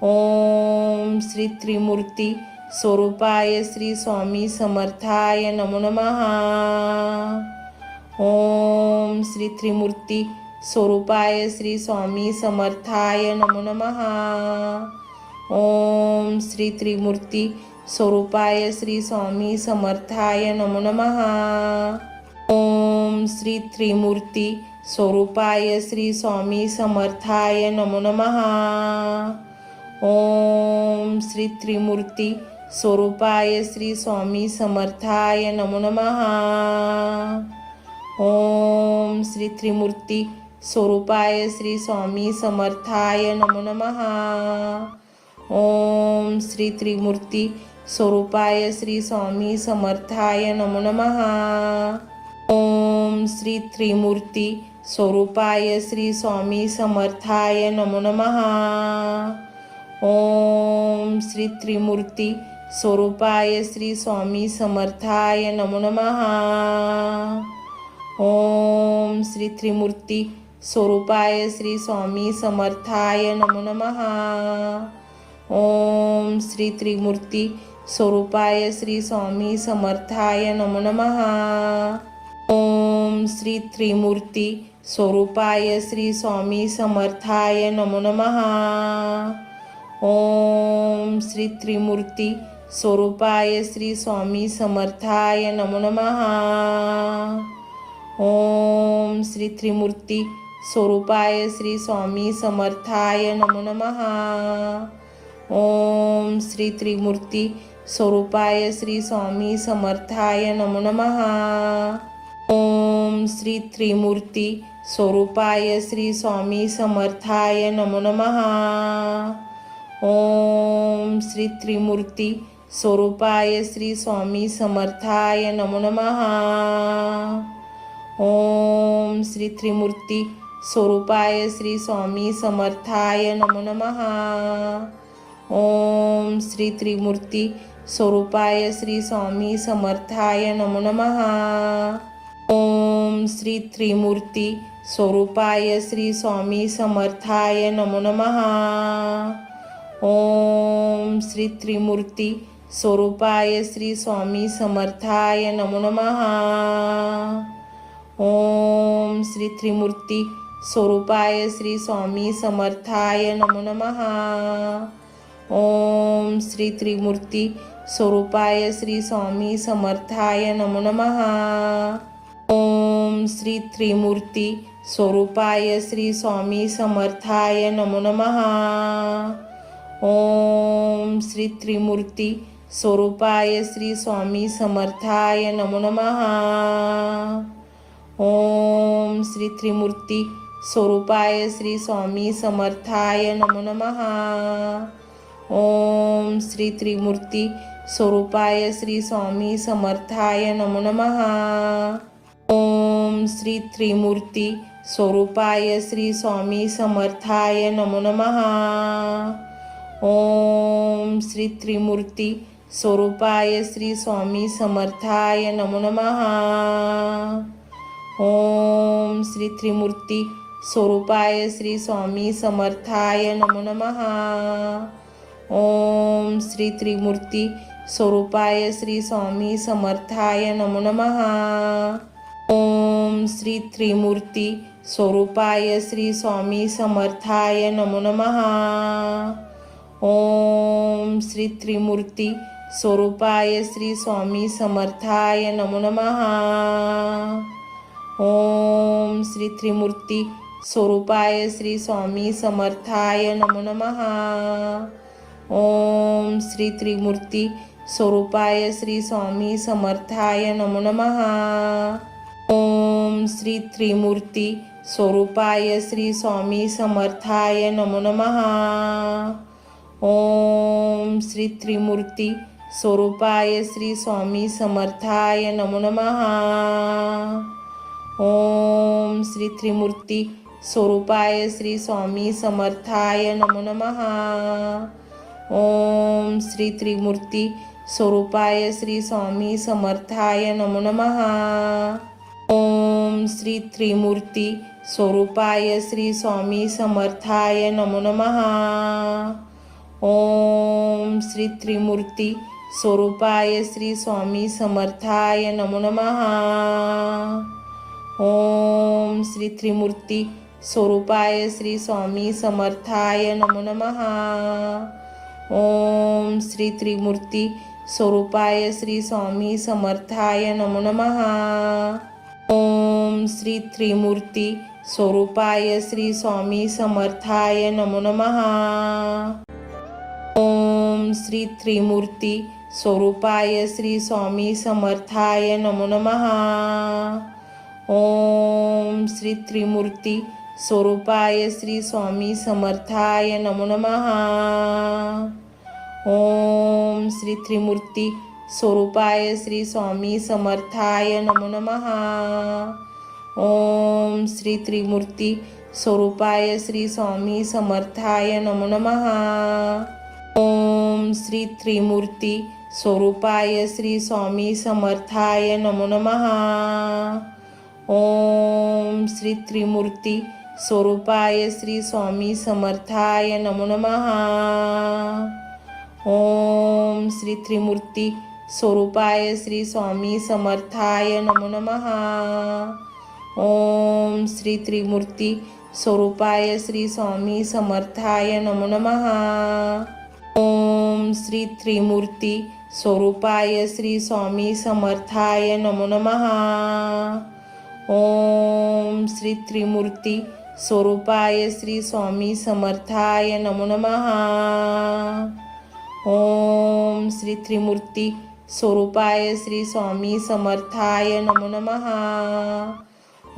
ओम श्री त्रिमूर्ती स्वरूपाय श्री स्वामी समर्थाय नमो नमः. ओम श्री त्रिमूर्ती स्वरूपाय श्री स्वामी समर्थाय नमो नमः. ओम श्री त्रिमूर्ती स्वरूपाय श्री स्वामी समर्थाय नमो नमः. ओम श्री त्रिमूर्ती स्वरूपाय श्री स्वामी समर्थाय नमो नमः. ओम श्री त्रिमूर्ती स्वरूपाय श्री स्वामी समर्थाय नमो नमः. ओम श्री त्रिमूर्ती स्वरूपाय श्री स्वामी समर्थाय नमो नमः. ओम श्री त्रिमूर्ती स्वरूपाय श्री स्वामी समर्थाय नमो नमः. ओम श्री त्रिमूर्ती स्वरूपाय श्री स्वामी समर्थाय नमो नमः. ओम श्री त्रिमूर्ती स्वरूपाय श्री स्वामी समर्थाय नमो नमः. ओम श्री त्रिमूर्ती स्वरूपाय श्री स्वामी समर्थाय नमो नमः. ओम श्री त्रिमूर्ती स्वरूपाय श्री स्वामी समर्थाय नमो नमः. ओम श्री त्रिमूर्ती स्वरूपाय श्री स्वामी समर्थाय नमो नमः. ओम श्री त्रिमूर्ती स्वरूपाय श्री स्वामी समर्थाय नमो नमः. ओम श्री त्रिमूर्ती स्वरूपाय श्री स्वामी समर्थाय नमो नमः. ओम श्री त्रिमूर्ती स्वरूपाय श्री स्वामी समर्थाय नमो नमः. ओम श्री त्रिमूर्ती स्वरूपाय श्री स्वामी समर्थाय नमो नमः. ओम श्री त्रिमूर्ती स्वरूपाय श्री स्वामी समर्थाय नमो नमः. ओम श्री त्रिमूर्ती स्वरूपाय श्री स्वामी समर्थाय नमो नमः. ओम श्री त्रिमूर्ती स्वरूपाय श्री स्वामी समर्थाय नमो नमः. ओम श्री त्रिमूर्ती स्वरूपाय श्री स्वामी समर्थाय नमो नमः. ओम श्री त्रिमूर्ती स्वरूपाय श्री स्वामी समर्थाय नमो नमः. ओम श्री त्रिमूर्ती स्वरूपाय श्री स्वामी समर्थाय नमो नमः. ओम श्री त्रिमूर्ती स्वरूपाय श्री स्वामी समर्थाय नमो नमः. ओम श्री त्रिमूर्ती स्वरूपाय श्री स्वामी समर्थाय नमो नमः. ओम श्री त्रिमूर्ती स्वरूपाय श्री स्वामी समर्थाय नमो नमः. ओम श्री त्रिमूर्ती स्वरूपाय श्री स्वामी समर्थाय नमो नमः. ओम श्री त्रिमूर्ती स्वरूपाय श्री स्वामी समर्थाय नमो नमः. ओम श्री त्रिमूर्ती स्वरूपाय श्री स्वामी समर्थाय नमो नमः. ओम श्री त्रिमूर्ती स्वरूपाय श्री स्वामी समर्थाय नमो नमः. ओम श्री त्रिमूर्ती स्वरूपाय श्री स्वामी समर्थाय नमो नमः. ओम श्री त्रिमूर्ती स्वरूपाय श्री स्वामी समर्थाय नमो नमः. ओम श्री त्रिमूर्ती स्वरूपाय श्री स्वामी समर्थाय नमो नमः. ओम श्री त्रिमूर्ती स्वरूपाय श्री स्वामी समर्थाय नमो नमः. ओम श्री त्रिमूर्ती स्वरूपाय श्री स्वामी समर्थाय नमो नमः. ओम श्री त्रिमूर्ती स्वरूपाय श्री स्वामी समर्थाय नमो नमः. ओम श्री त्रिमूर्ती स्वरूपाय श्री स्वामी समर्थाय नमो नमः. ओम श्री त्रिमूर्ती स्वरूपाय श्री स्वामी समर्थाय नमो नमः. ओम श्री त्रिमूर्ती स्वरूपाय श्री स्वामी समर्थाय नमो नमः. ओम श्री त्रिमूर्ती स्वरूपाय श्री स्वामी समर्थाय नमो नमः. ओम श्री त्रिमूर्ती स्वरूपाय श्री स्वामी समर्थाय नमो नमः. ओम श्री त्रिमूर्ती स्वरूपाय श्री स्वामी समर्थाय नमो नमः. ओम श्री त्रिमूर्ती स्वरूपाय श्री स्वामी समर्थाय नमो नमः. ओम श्री त्रिमूर्ती स्वरूपाय श्री स्वामी समर्थाय नमो नमः. ओम श्री त्रिमूर्ती स्वरूपाय श्री स्वामी समर्थाय नमो नमः. ओम श्री त्रिमूर्ती स्वरूपाय श्री स्वामी समर्थाय नमो नमः. ओम श्री त्रिमूर्ती स्वरूपाय श्री स्वामी समर्थाय नमो नमः. ओम श्री त्रिमूर्ती स्वरूपाय श्री स्वामी समर्थाय नमो नमः. ओम श्री त्रिमूर्ती स्वरूपाय श्री स्वामी समर्थाय नमो नमः. ओम श्री त्रिमूर्ती स्वरूपाय श्री स्वामी समर्थाय नमो नमः. ओम श्री त्रिमूर्ती स्वरूपाय श्री स्वामी समर्थाय नमो नमः. ओम श्री त्रिमूर्ती स्वरूपाय श्री स्वामी समर्थाय नमो नमः. ओम श्री त्रिमूर्ती स्वरूपाय श्री स्वामी समर्थाय नमो नमः. ओम श्री त्रिमूर्ती स्वरूपाय श्री स्वामी समर्थाय नमो नमः. ओम श्री त्रिमूर्ती स्वरूपाय श्री स्वामी समर्थाय नमो नमः. ओम श्री त्रिमूर्ती स्वरूपाय श्री स्वामी समर्थाय नमो नमः.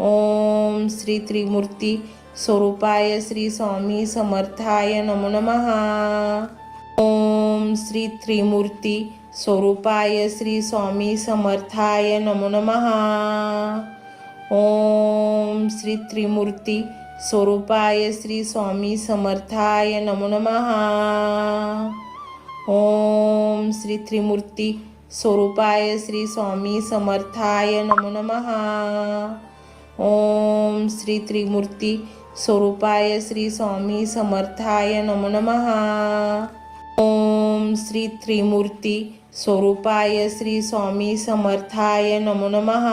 ओम श्री त्रिमूर्ती स्वरूपाय श्री स्वामी समर्थाय नमो नमः. ओम श्री त्रिमूर्ती स्वरूपाय श्री स्वामी समर्थाय नमो नमः. ओम श्री त्रिमूर्ती स्वरूपाय श्री स्वामी समर्थाय नमो नमः. ओम श्री त्रिमूर्ती स्वरूपाय श्री स्वामी समर्थाय नमो नमः. ओम श्री त्रिमूर्ती स्वरूपाय श्री स्वामी समर्थाय नमो नमः. ओम श्री त्रिमूर्ती स्वरूपाय श्री स्वामी समर्थाय नमो नमः.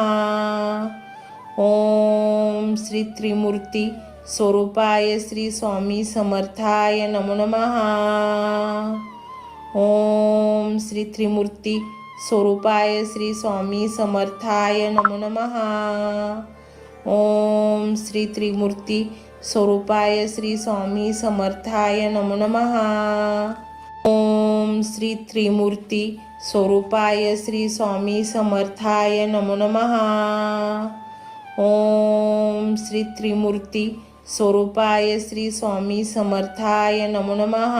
ओम श्री त्रिमूर्ती स्वरूपाय श्री स्वामी समर्थाय नमो नमः. ओम श्री त्रिमूर्ती स्वरूपाय श्री स्वामी समर्थाय नमो नमः. ओम श्री त्रिमूर्ती स्वरूपाय श्री स्वामी समर्थाय नमो नमः. ओम श्री त्रिमूर्ती स्वरूपाय श्री स्वामी समर्थाय नमो नमः. ओम श्री त्रिमूर्ती स्वरूपाय श्री स्वामी समर्थाय नमो नमः.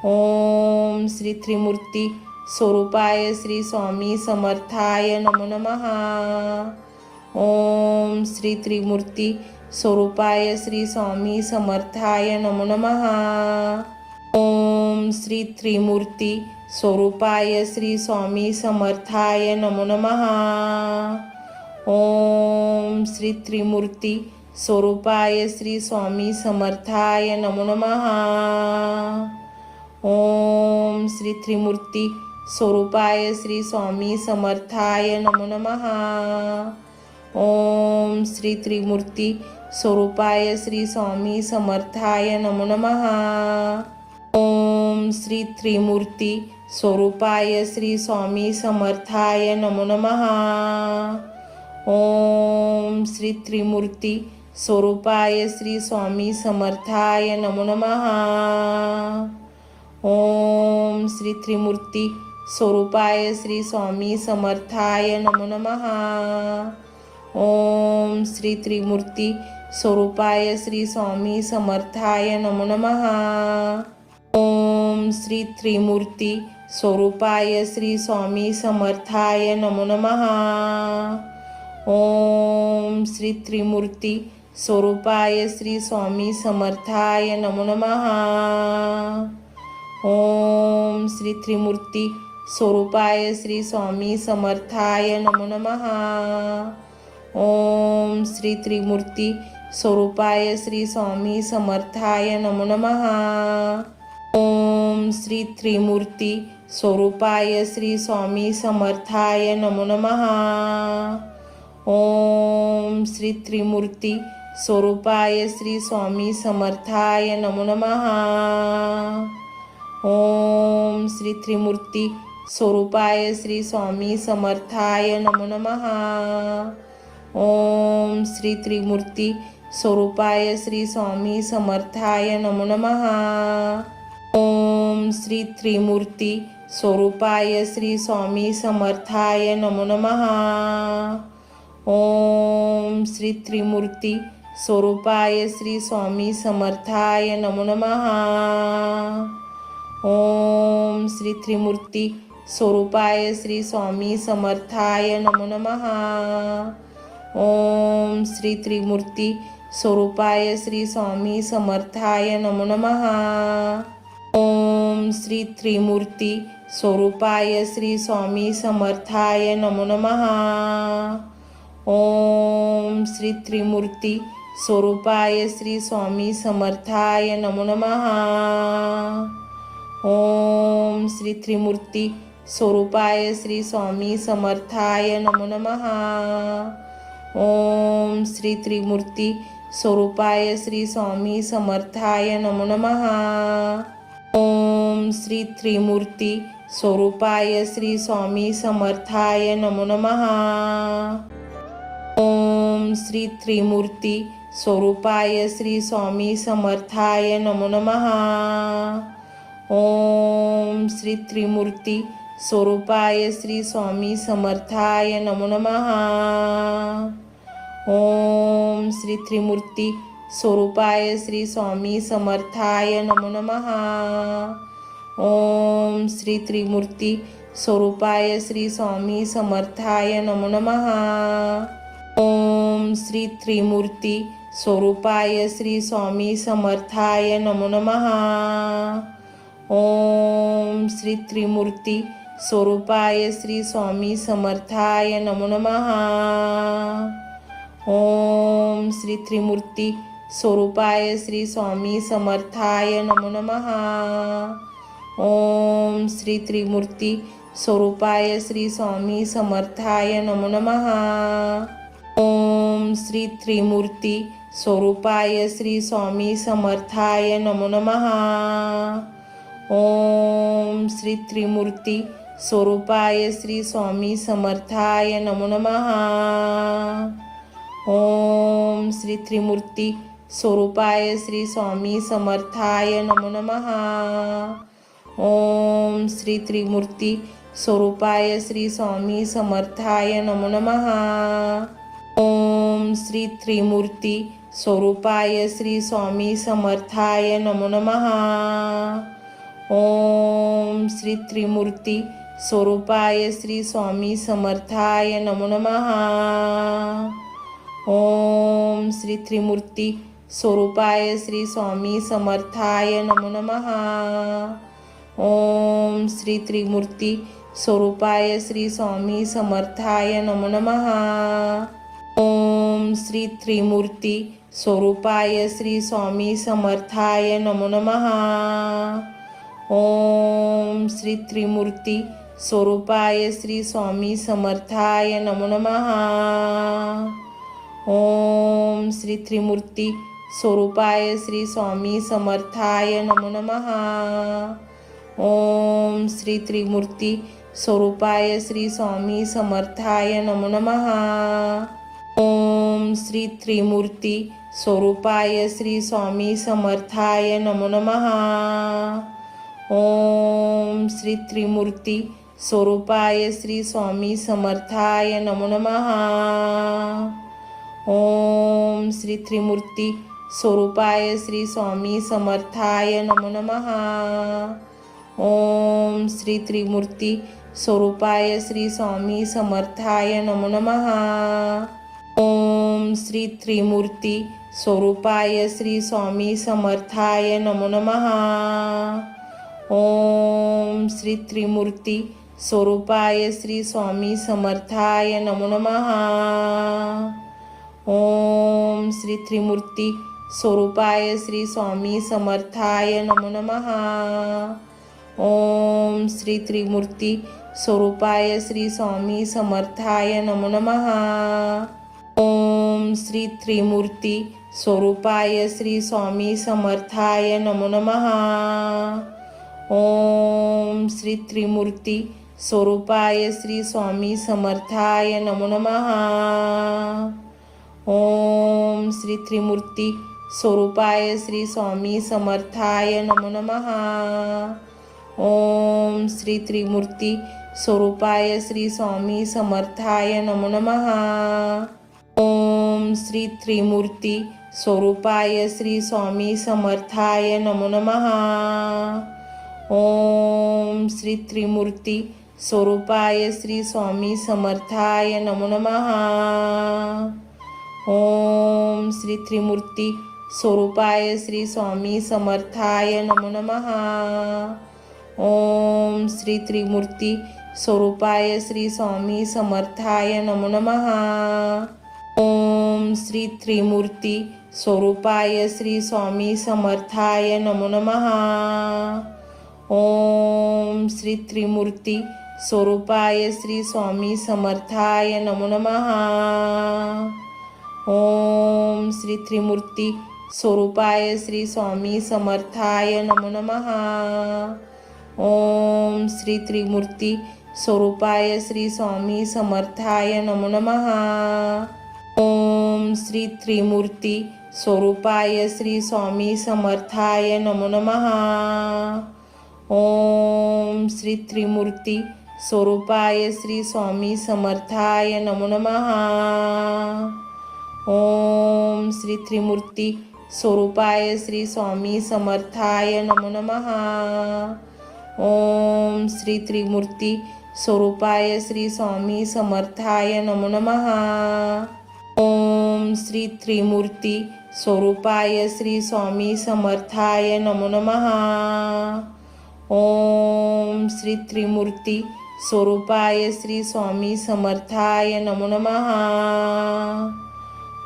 ओम श्री त्रिमूर्ती स्वरूपाय श्री स्वामी समर्थाय नमो नमः. ओम श्री त्रिमूर्ती स्वरूपाय श्री स्वामी समर्थाय नमो नमः. ओम श्री त्रिमूर्ती स्वरूपाय श्री स्वामी समर्थाय नमो नमः. ओम श्री त्रिमूर्ती स्वरूपाय श्री स्वामी समर्थाय नमो नमः. ओम श्री त्रिमूर्ती स्वरूपाय श्री स्वामी समर्थाय नमो नमः. ओम श्री त्रिमूर्ती स्वरूपाय श्री स्वामी समर्थाय नमो नमः. ओम श्री त्रिमूर्ती स्वरूपाय श्री स्वामी समर्थाय नमो नमः. ओम श्री त्रिमूर्ती स्वरूपाय श्री स्वामी समर्थाय नमो नमः. ओम श्री त्रिमूर्ती स्वरूपाय श्री स्वामी समर्थाय नमो नमः. ओम श्री त्रिमूर्ती स्वरूपाय श्री स्वामी समर्थाय नमो नमः. ओम श्री त्रिमूर्ती स्वरूपाय श्री स्वामी समर्थाय नमो नमः. ओम श्री त्रिमूर्ती स्वरूपाय श्री स्वामी समर्थाय नमो नमः. ओम श्री त्रिमूर्ती स्वरूपाय श्री स्वामी समर्थाय नमो नमः. ओम श्री त्रिमूर्ती स्वरूपाय श्री स्वामी समर्थाय नमो नमः. ओम श्री त्रिमूर्ती स्वरूपाय श्री स्वामी समर्थाय नमो नमः. ओम श्री त्रिमूर्ती स्वरूपाय श्री स्वामी समर्थाय नमो नमः. ओम श्री त्रिमूर्ती स्वरूपाय श्री स्वामी समर्थाय नमो नमः. ओम श्री त्रिमूर्ती स्वरूपाय श्री स्वामी समर्थाय नमो नमः. ओम श्री त्रिमूर्ती स्वरूपाय श्री स्वामी समर्थाय नमो नमः. ओम श्री त्रिमूर्ती स्वरूपाय श्री स्वामी समर्थाय नमो नमः. ओम श्री त्रिमूर्ती स्वरूपाय श्री स्वामी समर्थाय नमो नमः. ओम श्री त्रिमूर्ती स्वरूपाय श्री स्वामी समर्थाय नमो नमः. ओम श्री त्रिमूर्ती स्वरूपाय श्री स्वामी समर्थाय नमो नमः. ओम श्री त्रिमूर्ती स्वरूपाय श्री स्वामी समर्थाय नमो नमः. ओम श्री त्रिमूर्ती स्वरूपाय श्री स्वामी समर्थाय नमो नमः. ओम श्री त्रिमूर्ती स्वरूपाय श्री स्वामी समर्थाय नमो नमः. ओम श्री त्रिमूर्ती स्वरूपाय श्री स्वामी समर्थाय नमो नमः. ओम श्री त्रिमूर्ती स्वरूपाय श्री स्वामी समर्थाय नमो नमः. ओम श्री त्रिमूर्ती स्वरूपाय श्री स्वामी समर्थाय नमो नमः. ओम श्री त्रिमूर्ती स्वरूपाय श्री स्वामी समर्थाय नमो नमः. ओम श्री त्रिमूर्ती स्वरूपाय श्री स्वामी समर्थाय नमो नमः. ओम श्री त्रिमूर्ती स्वरूपाय श्री स्वामी समर्थाय नमो नमः. ओम श्री त्रिमूर्ती स्वरूपाय श्री स्वामी समर्थाय नमो नमः. ओम श्री त्रिमूर्ती स्वरूपाय श्री स्वामी समर्थाय नमो नमः. ओम श्री त्रिमूर्ती स्वरूपाय श्री स्वामी समर्थाय नमो नमः. ओम श्री त्रिमूर्ती स्वरूपाय श्री स्वामी समर्थाय नमो नमः. ओम श्री त्रिमूर्ती स्वरूपाय श्री स्वामी समर्थाय नमो नमः. ओम श्री त्रिमूर्ती स्वरूपाय श्री स्वामी समर्थाय नमो नमः. ओम श्री त्रिमूर्ती स्वरूपाय श्री स्वामी समर्थाय नमो नमः. ओम श्री त्रिमूर्ती स्वरूपाय श्री स्वामी समर्थाय नमो नमः. ओम श्री त्रिमूर्ती स्वरूपाय श्री स्वामी समर्थाय नमो नमः. ओम श्री त्रिमूर्ती स्वरूपाय श्री स्वामी समर्थाय नमो नमः. ओम श्री त्रिमूर्ती स्वरूपाय श्री स्वामी समर्थाय नमो नमः. ओम श्री त्रिमूर्ती स्वरूपाय श्री स्वामी समर्थाय नमो नमः. ओम श्री त्रिमूर्ती स्वरूपाय श्री स्वामी समर्थाय नमो नमः. ओम श्री त्रिमूर्ती स्वरूपाय श्री स्वामी समर्थाय नमो नमः. ओम श्री त्रिमूर्ती स्वरूपाय श्री स्वामी समर्थाय नमो नमः. ओम श्री त्रिमूर्ती स्वरूपाय श्री स्वामी समर्थाय नमो नमः. ओम श्री त्रिमूर्ती स्वरूपाय श्री स्वामी समर्थाय नमो नमः. ओम श्री त्रिमूर्ती स्वरूपाय श्री स्वामी समर्थाय नमो नमः. ओम श्री त्रिमूर्ती स्वरूपाय श्री स्वामी समर्थाय नमो नमः. ओम श्री त्रिमूर्ती स्वरूपाय श्री स्वामी समर्थाय नमो नमः. ओम श्री त्रिमूर्ती स्वरूपाय श्री स्वामी समर्थाय नमो नमः. ओम श्री त्रिमूर्ती स्वरूपाय श्री स्वामी समर्थाय नमो नमः. ओम श्री त्रिमूर्ती स्वरूपाय श्री स्वामी समर्थाय नमो नमः. ओम श्री त्रिमूर्ती स्वरूपाय श्री स्वामी समर्थाय नमो नमः. ओम श्री त्रिमूर्ती स्वरूपाय श्री स्वामी समर्थाय नमो नमः. ओम श्री त्रिमूर्ती स्वरूपाय श्री स्वामी समर्थाय नमो नमः. ओम श्री त्रिमूर्ती स्वरूपाय श्री स्वामी समर्थाय नमो नमः. ओम श्री त्रिमूर्ती स्वरूपाय श्री स्वामी समर्थाय नमो नमः. ओम श्री त्रिमूर्ती स्वरूपाय श्री स्वामी समर्थाय नमो नमः. ओम श्री त्रिमूर्ती स्वरूपाय श्री स्वामी समर्थाय नमो नमः. ओम श्री त्रिमूर्ती स्वरूपाय श्री स्वामी समर्थाय नमो नमः. ओम श्री त्रिमूर्ती स्वरूपाय श्री स्वामी समर्थाय नमो नमः. ओम श्री त्रिमूर्ती स्वरूपाय श्री स्वामी समर्थाय नमो नमः. ओम श्री त्रिमूर्ती स्वरूपाय श्री स्वामी समर्थाय नमो नमः. ओम श्री त्रिमूर्ती स्वरूपाय श्री स्वामी समर्थाय नमो नमः. ओम श्री त्रिमूर्ती स्वरूपाय श्री स्वामी समर्थाय नमो नमः. ओम श्री त्रिमूर्ती स्वरूपाय श्री स्वामी समर्थाय नमो नमः. ओम श्री त्रिमूर्ती स्वरूपाय श्री स्वामी समर्थाय नमो नमः. ओम श्री त्रिमूर्ती स्वरूपाय श्री स्वामी समर्थाय नमो नमः. ओम श्री त्रिमूर्ती स्वरूपाय श्री स्वामी समर्थाय नमो नमः. ओम श्री त्रिमूर्ती स्वरूपाय श्री स्वामी समर्थाय नमो नमः.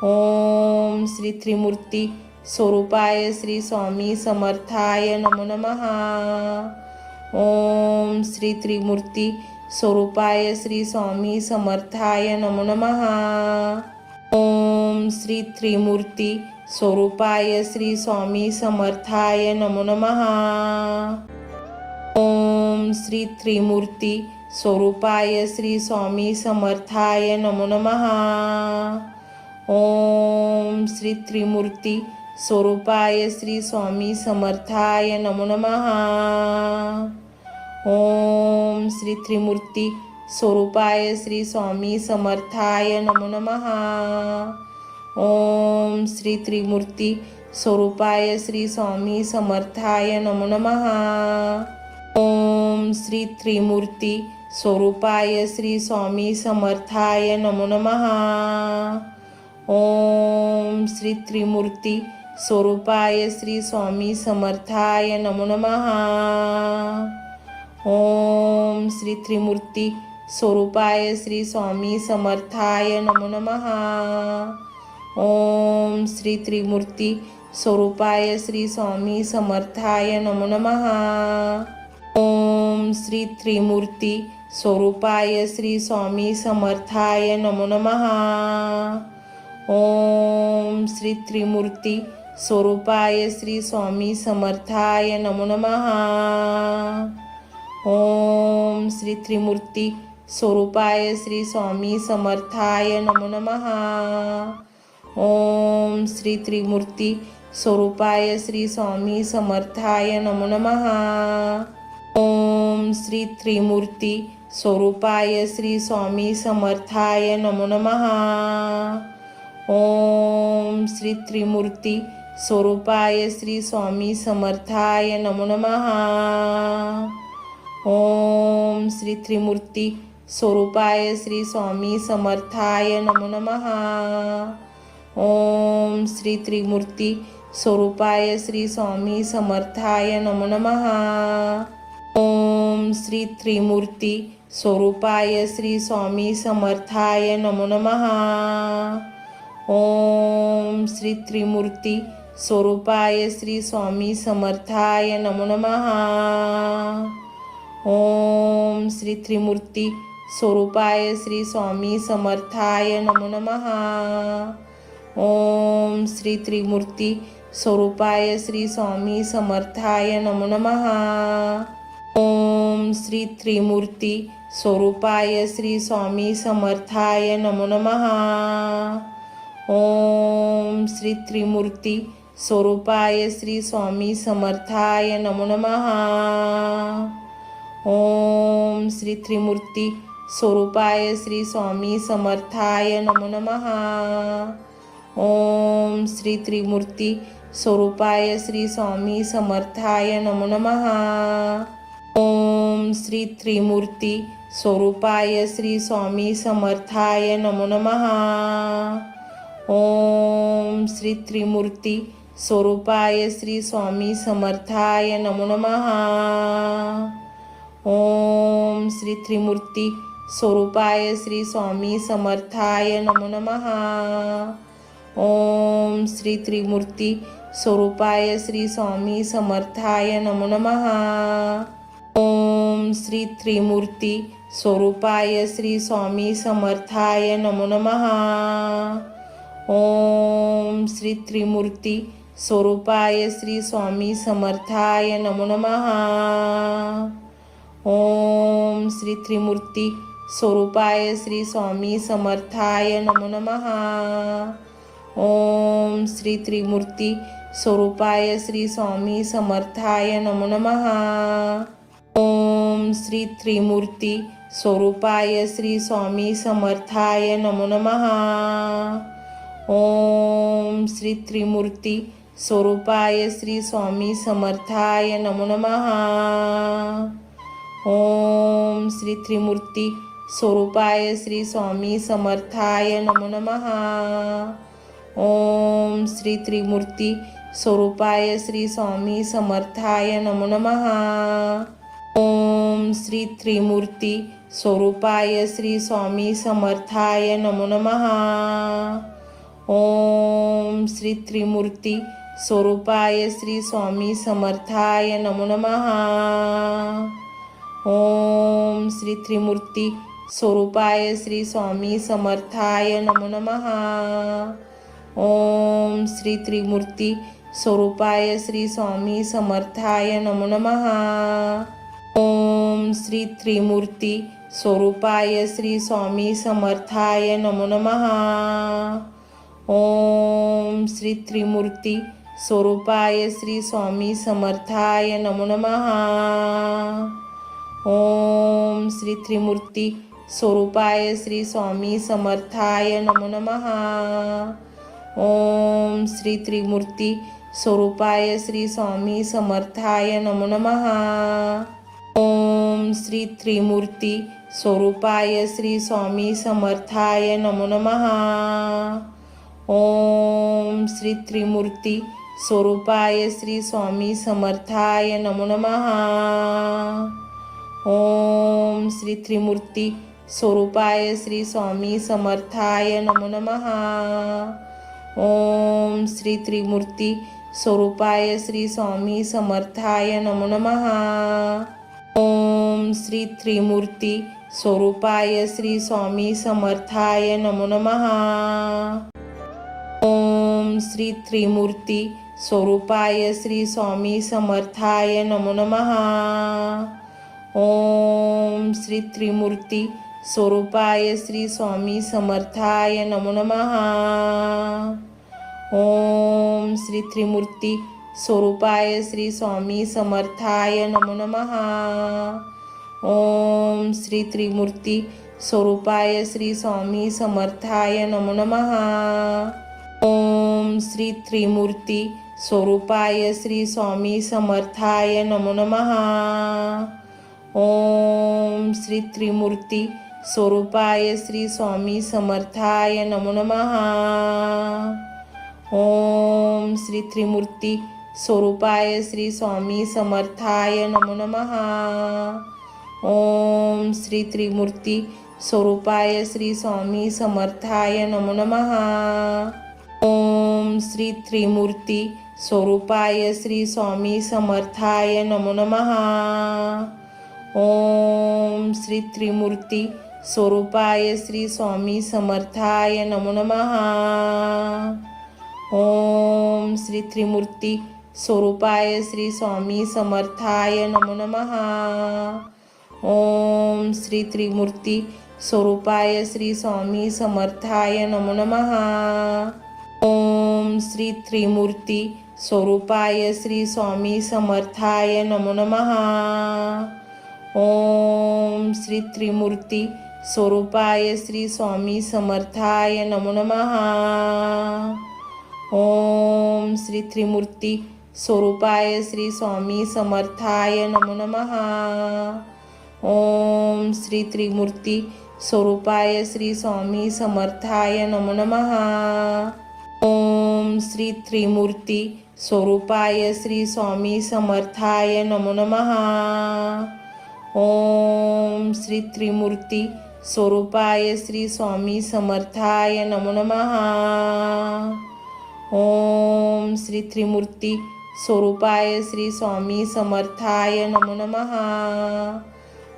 ओम श्री त्रिमूर्ती स्वरूपाय श्री स्वामी समर्थाय नमो नमः. ओम श्री त्रिमूर्ती स्वरूपाय श्री स्वामी समर्थाय नमो नमः. ओम श्री त्रिमूर्ती स्वरूपाय श्री स्वामी समर्थाय नमो नमः. ओम श्री त्रिमूर्ती स्वरूपाय श्री स्वामी समर्थाय नमो नमः. ओम श्री त्रिमूर्ती स्वरूपाय श्री स्वामी समर्थाय नमो नमः. ओम श्री त्रिमूर्ती स्वरूपाय श्री स्वामी समर्थाय नमो नमः. ओम श्री त्रिमूर्ती स्वरूपाय श्री स्वामी समर्थाय नमो नमः. ओम श्री त्रिमूर्ती स्वरूपाय श्री स्वामी समर्थाय नमो नमः. ओम श्री त्रिमूर्ती स्वरूपाय श्री स्वामी समर्थाय नमो नमः. ओम श्री त्रिमूर्ती स्वरूपाय श्री स्वामी समर्थाय नमो नमः. ओम श्री त्रिमूर्ती स्वरूपाय श्री स्वामी समर्थाय नमो नमः. ओम श्री त्रिमूर्ती स्वरूपाय श्री स्वामी समर्थाय नमो नमः. ओम श्री त्रिमूर्ती स्वरूपाय श्री स्वामी समर्थाय नमो नमः. ओम श्री त्रिमूर्ती स्वरूपाय श्री स्वामी समर्थाय नमो नमः. ओम श्री त्रिमूर्ती स्वरूपाय श्री स्वामी समर्थाय नमो नमः. ओम श्री त्रिमूर्ती स्वरूपाय श्री स्वामी समर्थाय नमो नमः. ओम श्री त्रिमूर्ती स्वरूपाय श्री स्वामी समर्थाय नमो नमः. ओम श्री त्रिमूर्ती स्वरूपाय श्री स्वामी समर्थाय नमो नमः. ओम श्री त्रिमूर्ती स्वरूपाय श्री स्वामी समर्थाय नमो नमः. ओम श्री त्रिमूर्ती स्वरूपाय श्री स्वामी समर्थाय नमो नमः. ओम श्री त्रिमूर्ती स्वरूपाय श्री स्वामी समर्थाय नमो नमः. ओम श्री त्रिमूर्ती स्वरूपाय श्री स्वामी समर्थाय नमो नमः. ओम श्री त्रिमूर्ती स्वरूपाय श्री स्वामी समर्थाय नमो नमः. ओम श्री त्रिमूर्ती स्वरूपाय श्री स्वामी समर्थाय नमो नमः. ओम श्री त्रिमूर्ती स्वरूपाय श्री स्वामी समर्थाय नमो नमः. ओम श्री त्रिमूर्ती स्वरूपाय श्री स्वामी समर्थाय नमो नमः. ओम श्री त्रिमूर्ती स्वरूपाय श्री स्वामी समर्थाय नमो नमः. ओम श्री त्रिमूर्ती स्वरूपाय श्री स्वामी समर्थाय नमो नमः. ओम श्री त्रिमूर्ती स्वरूपाय श्री स्वामी समर्थाय नमो नमः. ओम श्री त्रिमूर्ती स्वरूपाय श्री स्वामी समर्थाय नमो नमः. ओम श्री त्रिमूर्ती स्वरूपाय श्री स्वामी समर्थाय नमो नमः. ओम श्री त्रिमूर्ती स्वरूपाय श्री स्वामी समर्थाय नमो नमः. ओम श्री त्रिमूर्ती स्वरूपाय श्री स्वामी समर्थाय नमो नमः. ओम श्री त्रिमूर्ती स्वरूपाय श्री स्वामी समर्थाय नमो नमः. ओम श्री त्रिमूर्ती स्वरूपाय श्री स्वामी समर्थाय नमो नमः. ओम श्री त्रिमूर्ती स्वरूपाय श्री स्वामी समर्थाय नमो नमः. ओम श्री त्रिमूर्ती स्वरूपाय श्री स्वामी समर्थाय नमो नमः. ओम श्री त्रिमूर्ती स्वरूपाय श्री स्वामी समर्थाय नमो नमः. ओम श्री त्रिमूर्ती स्वरूपाय श्री स्वामी समर्थाय नमो नमः. ओम श्री त्रिमूर्ती स्वरूपाय श्री स्वामी समर्थाय नमो नमः. ओम श्री त्रिमूर्ती स्वरूपाय श्री स्वामी समर्थाय नमो नमः. ओम श्री त्रिमूर्ती स्वरूपाय श्री स्वामी समर्थाय नमो नमः. ओम श्री त्रिमूर्ती स्वरूपाय श्री स्वामी समर्थाय नमो नमः. ओम श्री त्रिमूर्ती स्वरूपाय श्री स्वामी समर्थाय नमो नमः. ओम श्री त्रिमूर्ती स्वरूपाय श्री स्वामी समर्थाय नमो नमः। ओम श्री त्रिमूर्ती स्वरूपाय श्री स्वामी समर्थाय नमो नमः। ओम श्री त्रिमूर्ती स्वरूपाय श्री स्वामी समर्थाय नमो नमः। ओम श्री त्रिमूर्ती स्वरूपाय श्री स्वामी समर्थाय नमो नमः। ओम श्री त्रिमूर्ती स्वरूपाय श्री स्वामी समर्थाय नमो नमः। ओम श्री त्रिमूर्ती स्वरूपाय श्री स्वामी समर्थाय नमो नमः। ओम श्री त्रिमूर्ती स्वरूपाय श्री स्वामी समर्थाय नमो नमः। ओम श्री त्रिमूर्ती स्वरूपाय श्री स्वामी समर्थाय नमो नमः। ओम श्री त्रिमूर्ती स्वरूपाय श्री स्वामी समर्थाय नमो नमः। ओम श्री त्रिमूर्ती स्वरूपाय श्री स्वामी समर्थाय नमो नमः। ओम श्री त्रिमूर्ती स्वरूपाय श्री स्वामी समर्थाय नमो नमः। ओम श्री त्रिमूर्ती स्वरूपाय श्री स्वामी समर्थाय नमो नमः। ओम श्री त्रिमूर्ती स्वरूपाय श्री स्वामी समर्थाय नमो नमः। ओम श्री त्रिमूर्ती स्वरूपाय श्री स्वामी समर्थाय नमो नमः। ओम श्री त्रिमूर्ती स्वरूपाय श्री स्वामी समर्थाय नमो नमः। ओम श्री त्रिमूर्ती स्वरूपाय श्री स्वामी समर्थाय नमो नमः। ओम श्री त्रिमूर्ती स्वरूपाय श्री स्वामी समर्थाय नमो नमः। ओम श्री त्रिमूर्ती स्वरूपाय श्री स्वामी समर्थाय नमो नमः। ओम श्री त्रिमूर्ती स्वरूपाय श्री स्वामी समर्थाय नमो नमः। ओम श्री त्रिमूर्ती स्वरूपाय श्री स्वामी समर्थाय नमो नमः। ओम श्री त्रिमूर्ती स्वरूपाय श्री स्वामी समर्थाय नमो नमः। ओम श्री त्रिमूर्ती स्वरूपाय श्री स्वामी समर्थाय नमो नमः। ओम श्री त्रिमूर्ती स्वरूपाय श्री स्वामी समर्थाय नमो नमः। ओम श्री त्रिमूर्ती स्वरूपाय श्री स्वामी समर्थाय नमो नमः। ओम श्री त्रिमूर्ती स्वरूपाय श्री स्वामी समर्थाय नमो नमः। ओम श्री त्रिमूर्ती स्वरूपाय श्री स्वामी समर्थाय नमो नमः। ओम श्री त्रिमूर्ती स्वरूपाय श्री स्वामी समर्थाय नमो नमः।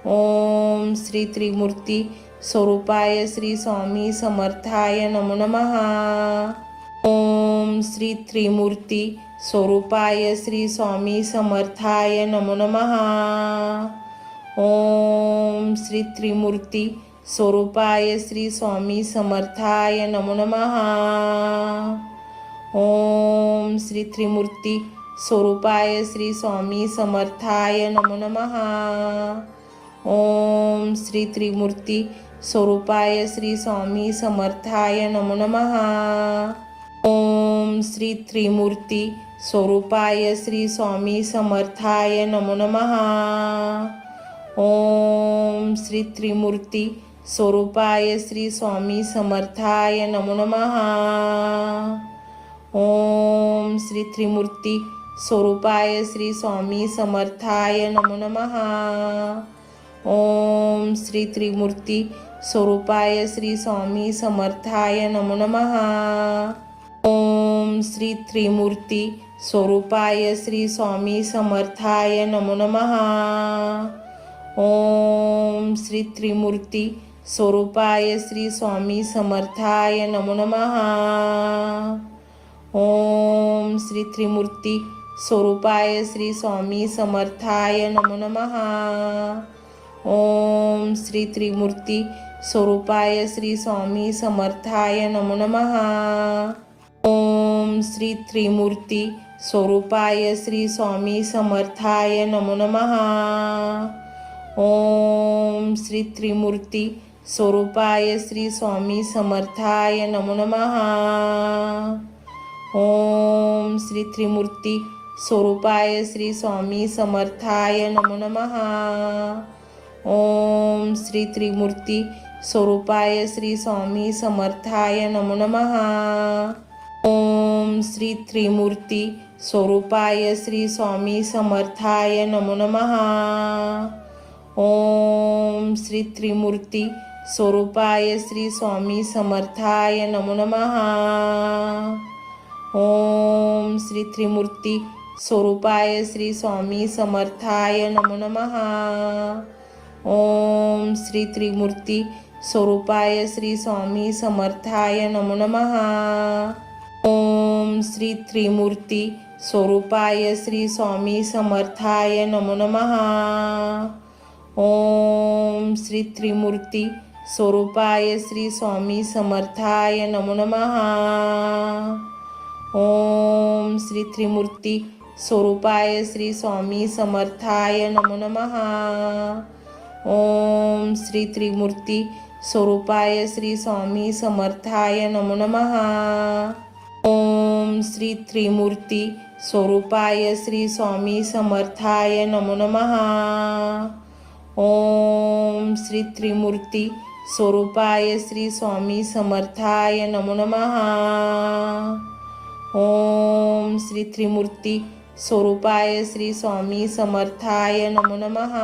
ओम श्री त्रिमूर्ती स्वरूपाय श्री स्वामी समर्थाय नमो नमः। ओम श्री त्रिमूर्ती स्वरूपाय श्री स्वामी समर्थाय नमो नमः। ओम श्री त्रिमूर्ती स्वरूपाय श्री स्वामी समर्थाय नमो नमः। ओम श्री त्रिमूर्ती स्वरूपाय श्री स्वामी समर्थाय नमो नमः। ओम श्री त्रिमूर्ती स्वरूपाय श्री स्वामी समर्थाय नमो नमः। ओम श्री त्रिमूर्ती स्वरूपाय श्री स्वामी समर्थाय नमो नमः। ओम श्री त्रिमूर्ती स्वरूपाय श्री स्वामी समर्थाय नमो नमः। ओम श्री त्रिमूर्ती स्वरूपाय श्री स्वामी समर्थाय नमो नमः। ओम श्री त्रिमूर्ती स्वरूपाय श्री स्वामी समर्थाय नमो नमः। ओम श्री त्रिमूर्ती स्वरूपाय श्री स्वामी समर्थाय नमो नमः। ओम श्री त्रिमूर्ती स्वरूपाय श्री स्वामी समर्थाय नमो नमः। ओम श्री त्रिमूर्ती स्वरूपाय श्री स्वामी समर्थाय नमो नमः। ओम श्री त्रिमूर्ती स्वरूपाय श्री स्वामी समर्थाय नमो नमः. ओम श्री त्रिमूर्ती स्वरूपाय श्री स्वामी समर्थाय नमो नमः. ओम श्री त्रिमूर्ती स्वरूपाय श्री स्वामी समर्थाय नमो नमः. ओम श्री त्रिमूर्ती स्वरूपाय श्री स्वामी समर्थाय नमो नमः. ओम श्री त्रिमूर्ती स्वरूपाय श्री स्वामी समर्थाय नमो नमः. ओम श्री त्रिमूर्ती स्वरूपाय श्री स्वामी समर्थाय नमो नमः. ओम श्री त्रिमूर्ती स्वरूपाय श्री स्वामी समर्थाय नमो नमः. ओम श्री त्रिमूर्ती स्वरूपाय श्री स्वामी समर्थाय नमो नमः. ओम श्री त्रिमूर्ती स्वरूपाय श्री स्वामी समर्थाय नमो नमः. ओम श्री त्रिमूर्ती स्वरूपाय श्री स्वामी समर्थाय नमो नमः. ओम श्री त्रिमूर्ती स्वरूपाय श्री स्वामी समर्थाय नमो नमः. ओम श्री त्रिमूर्ती स्वरूपाय श्री स्वामी समर्थाय नमो नमः. ओम श्री त्रिमूर्ती स्वरूपाय श्री स्वामी समर्थाय नमो नमः. ओम श्री त्रिमूर्ती स्वरूपाय श्री स्वामी समर्थाय नमो नमः. ओम श्री त्रिमूर्ती स्वरूपाय श्री स्वामी समर्थाय नमो नमः. ओम श्री त्रिमूर्ती स्वरूपाय श्री स्वामी समर्थाय नमो नमः.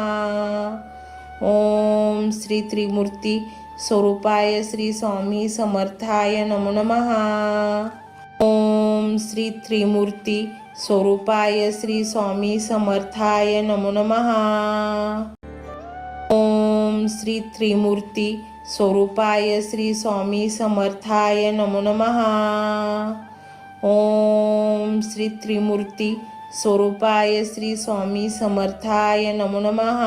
ओम श्री त्रिमूर्ती स्वरूपाय श्री स्वामी समर्थाय नमो नमः. ओम श्री त्रिमूर्ती स्वरूपाय श्री स्वामी समर्थाय नमो नमः. ओम श्री त्रिमूर्ती स्वरूपाय श्री स्वामी समर्थाय नमो नमः. ओम श्री त्रिमूर्ती स्वरूपाय श्री स्वामी समर्थाय नमो नमः.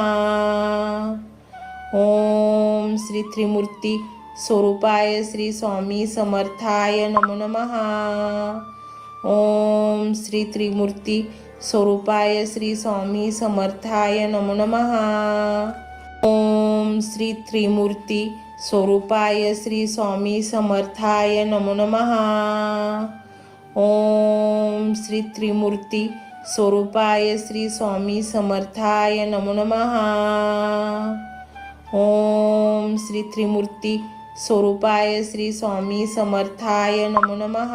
ओम श्री त्रिमूर्ती स्वरूपाय श्री स्वामी समर्थाय नमो नमः. ओम श्री त्रिमूर्ती स्वरूपाय श्री स्वामी समर्थाय नमो नमः. ओम श्री त्रिमूर्ती स्वरूपाय श्री स्वामी समर्थाय नमो नमः. ओम श्री त्रिमूर्ती स्वरूपाय श्री स्वामी समर्थाय नमो नमः. ओम श्री त्रिमूर्ती स्वरूपाय श्री स्वामी समर्थाय नमो नमः.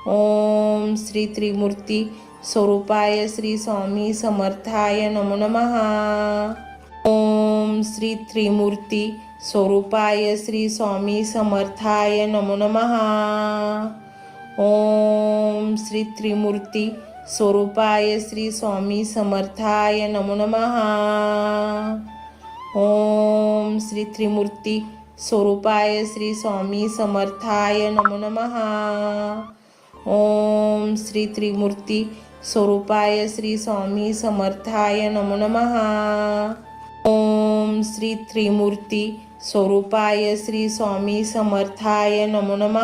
ओम श्री त्रिमूर्ती स्वरूपाय श्री स्वामी समर्थाय नमो नमः. ओम श्री त्रिमूर्ती स्वरूपाय श्री स्वामी समर्थाय नमो नमः. ओम श्री त्रिमूर्ती स्वरूपाय श्री स्वामी समर्थाय नमो नमः. ओम श्री त्रिमूर्ती स्वरूपाय श्री स्वामी समर्थाय नमो नमः. ओम श्री त्रिमूर्ती स्वरूपाय श्री स्वामी समर्थाय नमो नमः. ओम श्री त्रिमूर्ती स्वरूपाय श्री स्वामी समर्थाय नमो नमः.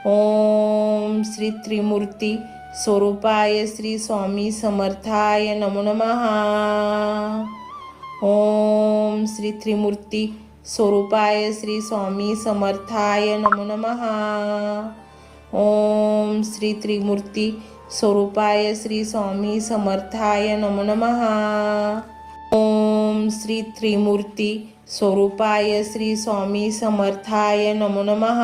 ओम श्री त्रिमूर्ती स्वरूपाय श्री स्वामी समर्थाय नमो नमः. ओम श्री त्रिमूर्ती स्वरूपाय श्री स्वामी समर्थाय नमो नमः. ओम श्री त्रिमूर्ती स्वरूपाय श्री स्वामी समर्थाय नमो नमः. ओम श्री त्रिमूर्ती स्वरूपाय श्री स्वामी समर्थाय नमो नमः.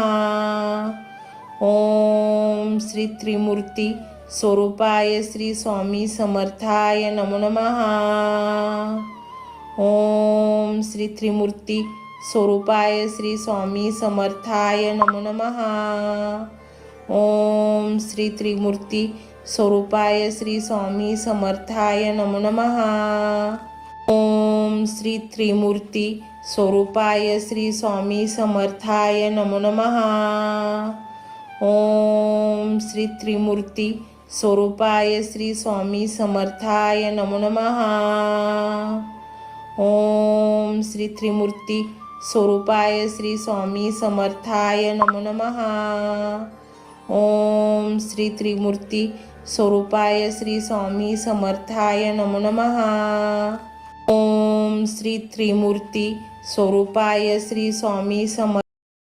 ओम श्री त्रिमूर्ती स्वरूपाय श्री स्वामी समर्थाय नमो नमः. ओम श्री त्रिमूर्ती स्वरूपाय श्री स्वामी समर्थाय नमो नमः. ओम श्री त्रिमूर्ती स्वरूपाय श्री स्वामी समर्थाय नमो नमः. ओम श्री त्रिमूर्ती स्वरूपाय श्री स्वामी समर्थाय नमो नमः. ओम श्री त्रिमूर्ती स्वरूपाय श्री स्वामी समर्थाय नमो नमः. ओम श्री त्रिमूर्ती स्वरूपाय श्री स्वामी समर्थाय नमो नमः. ओम श्री त्रिमूर्ती स्वरूपाय श्री स्वामी समर्थाय नमो नमः. ओम श्री त्रिमूर्ती स्वरूपाय श्री स्वामी समर्थ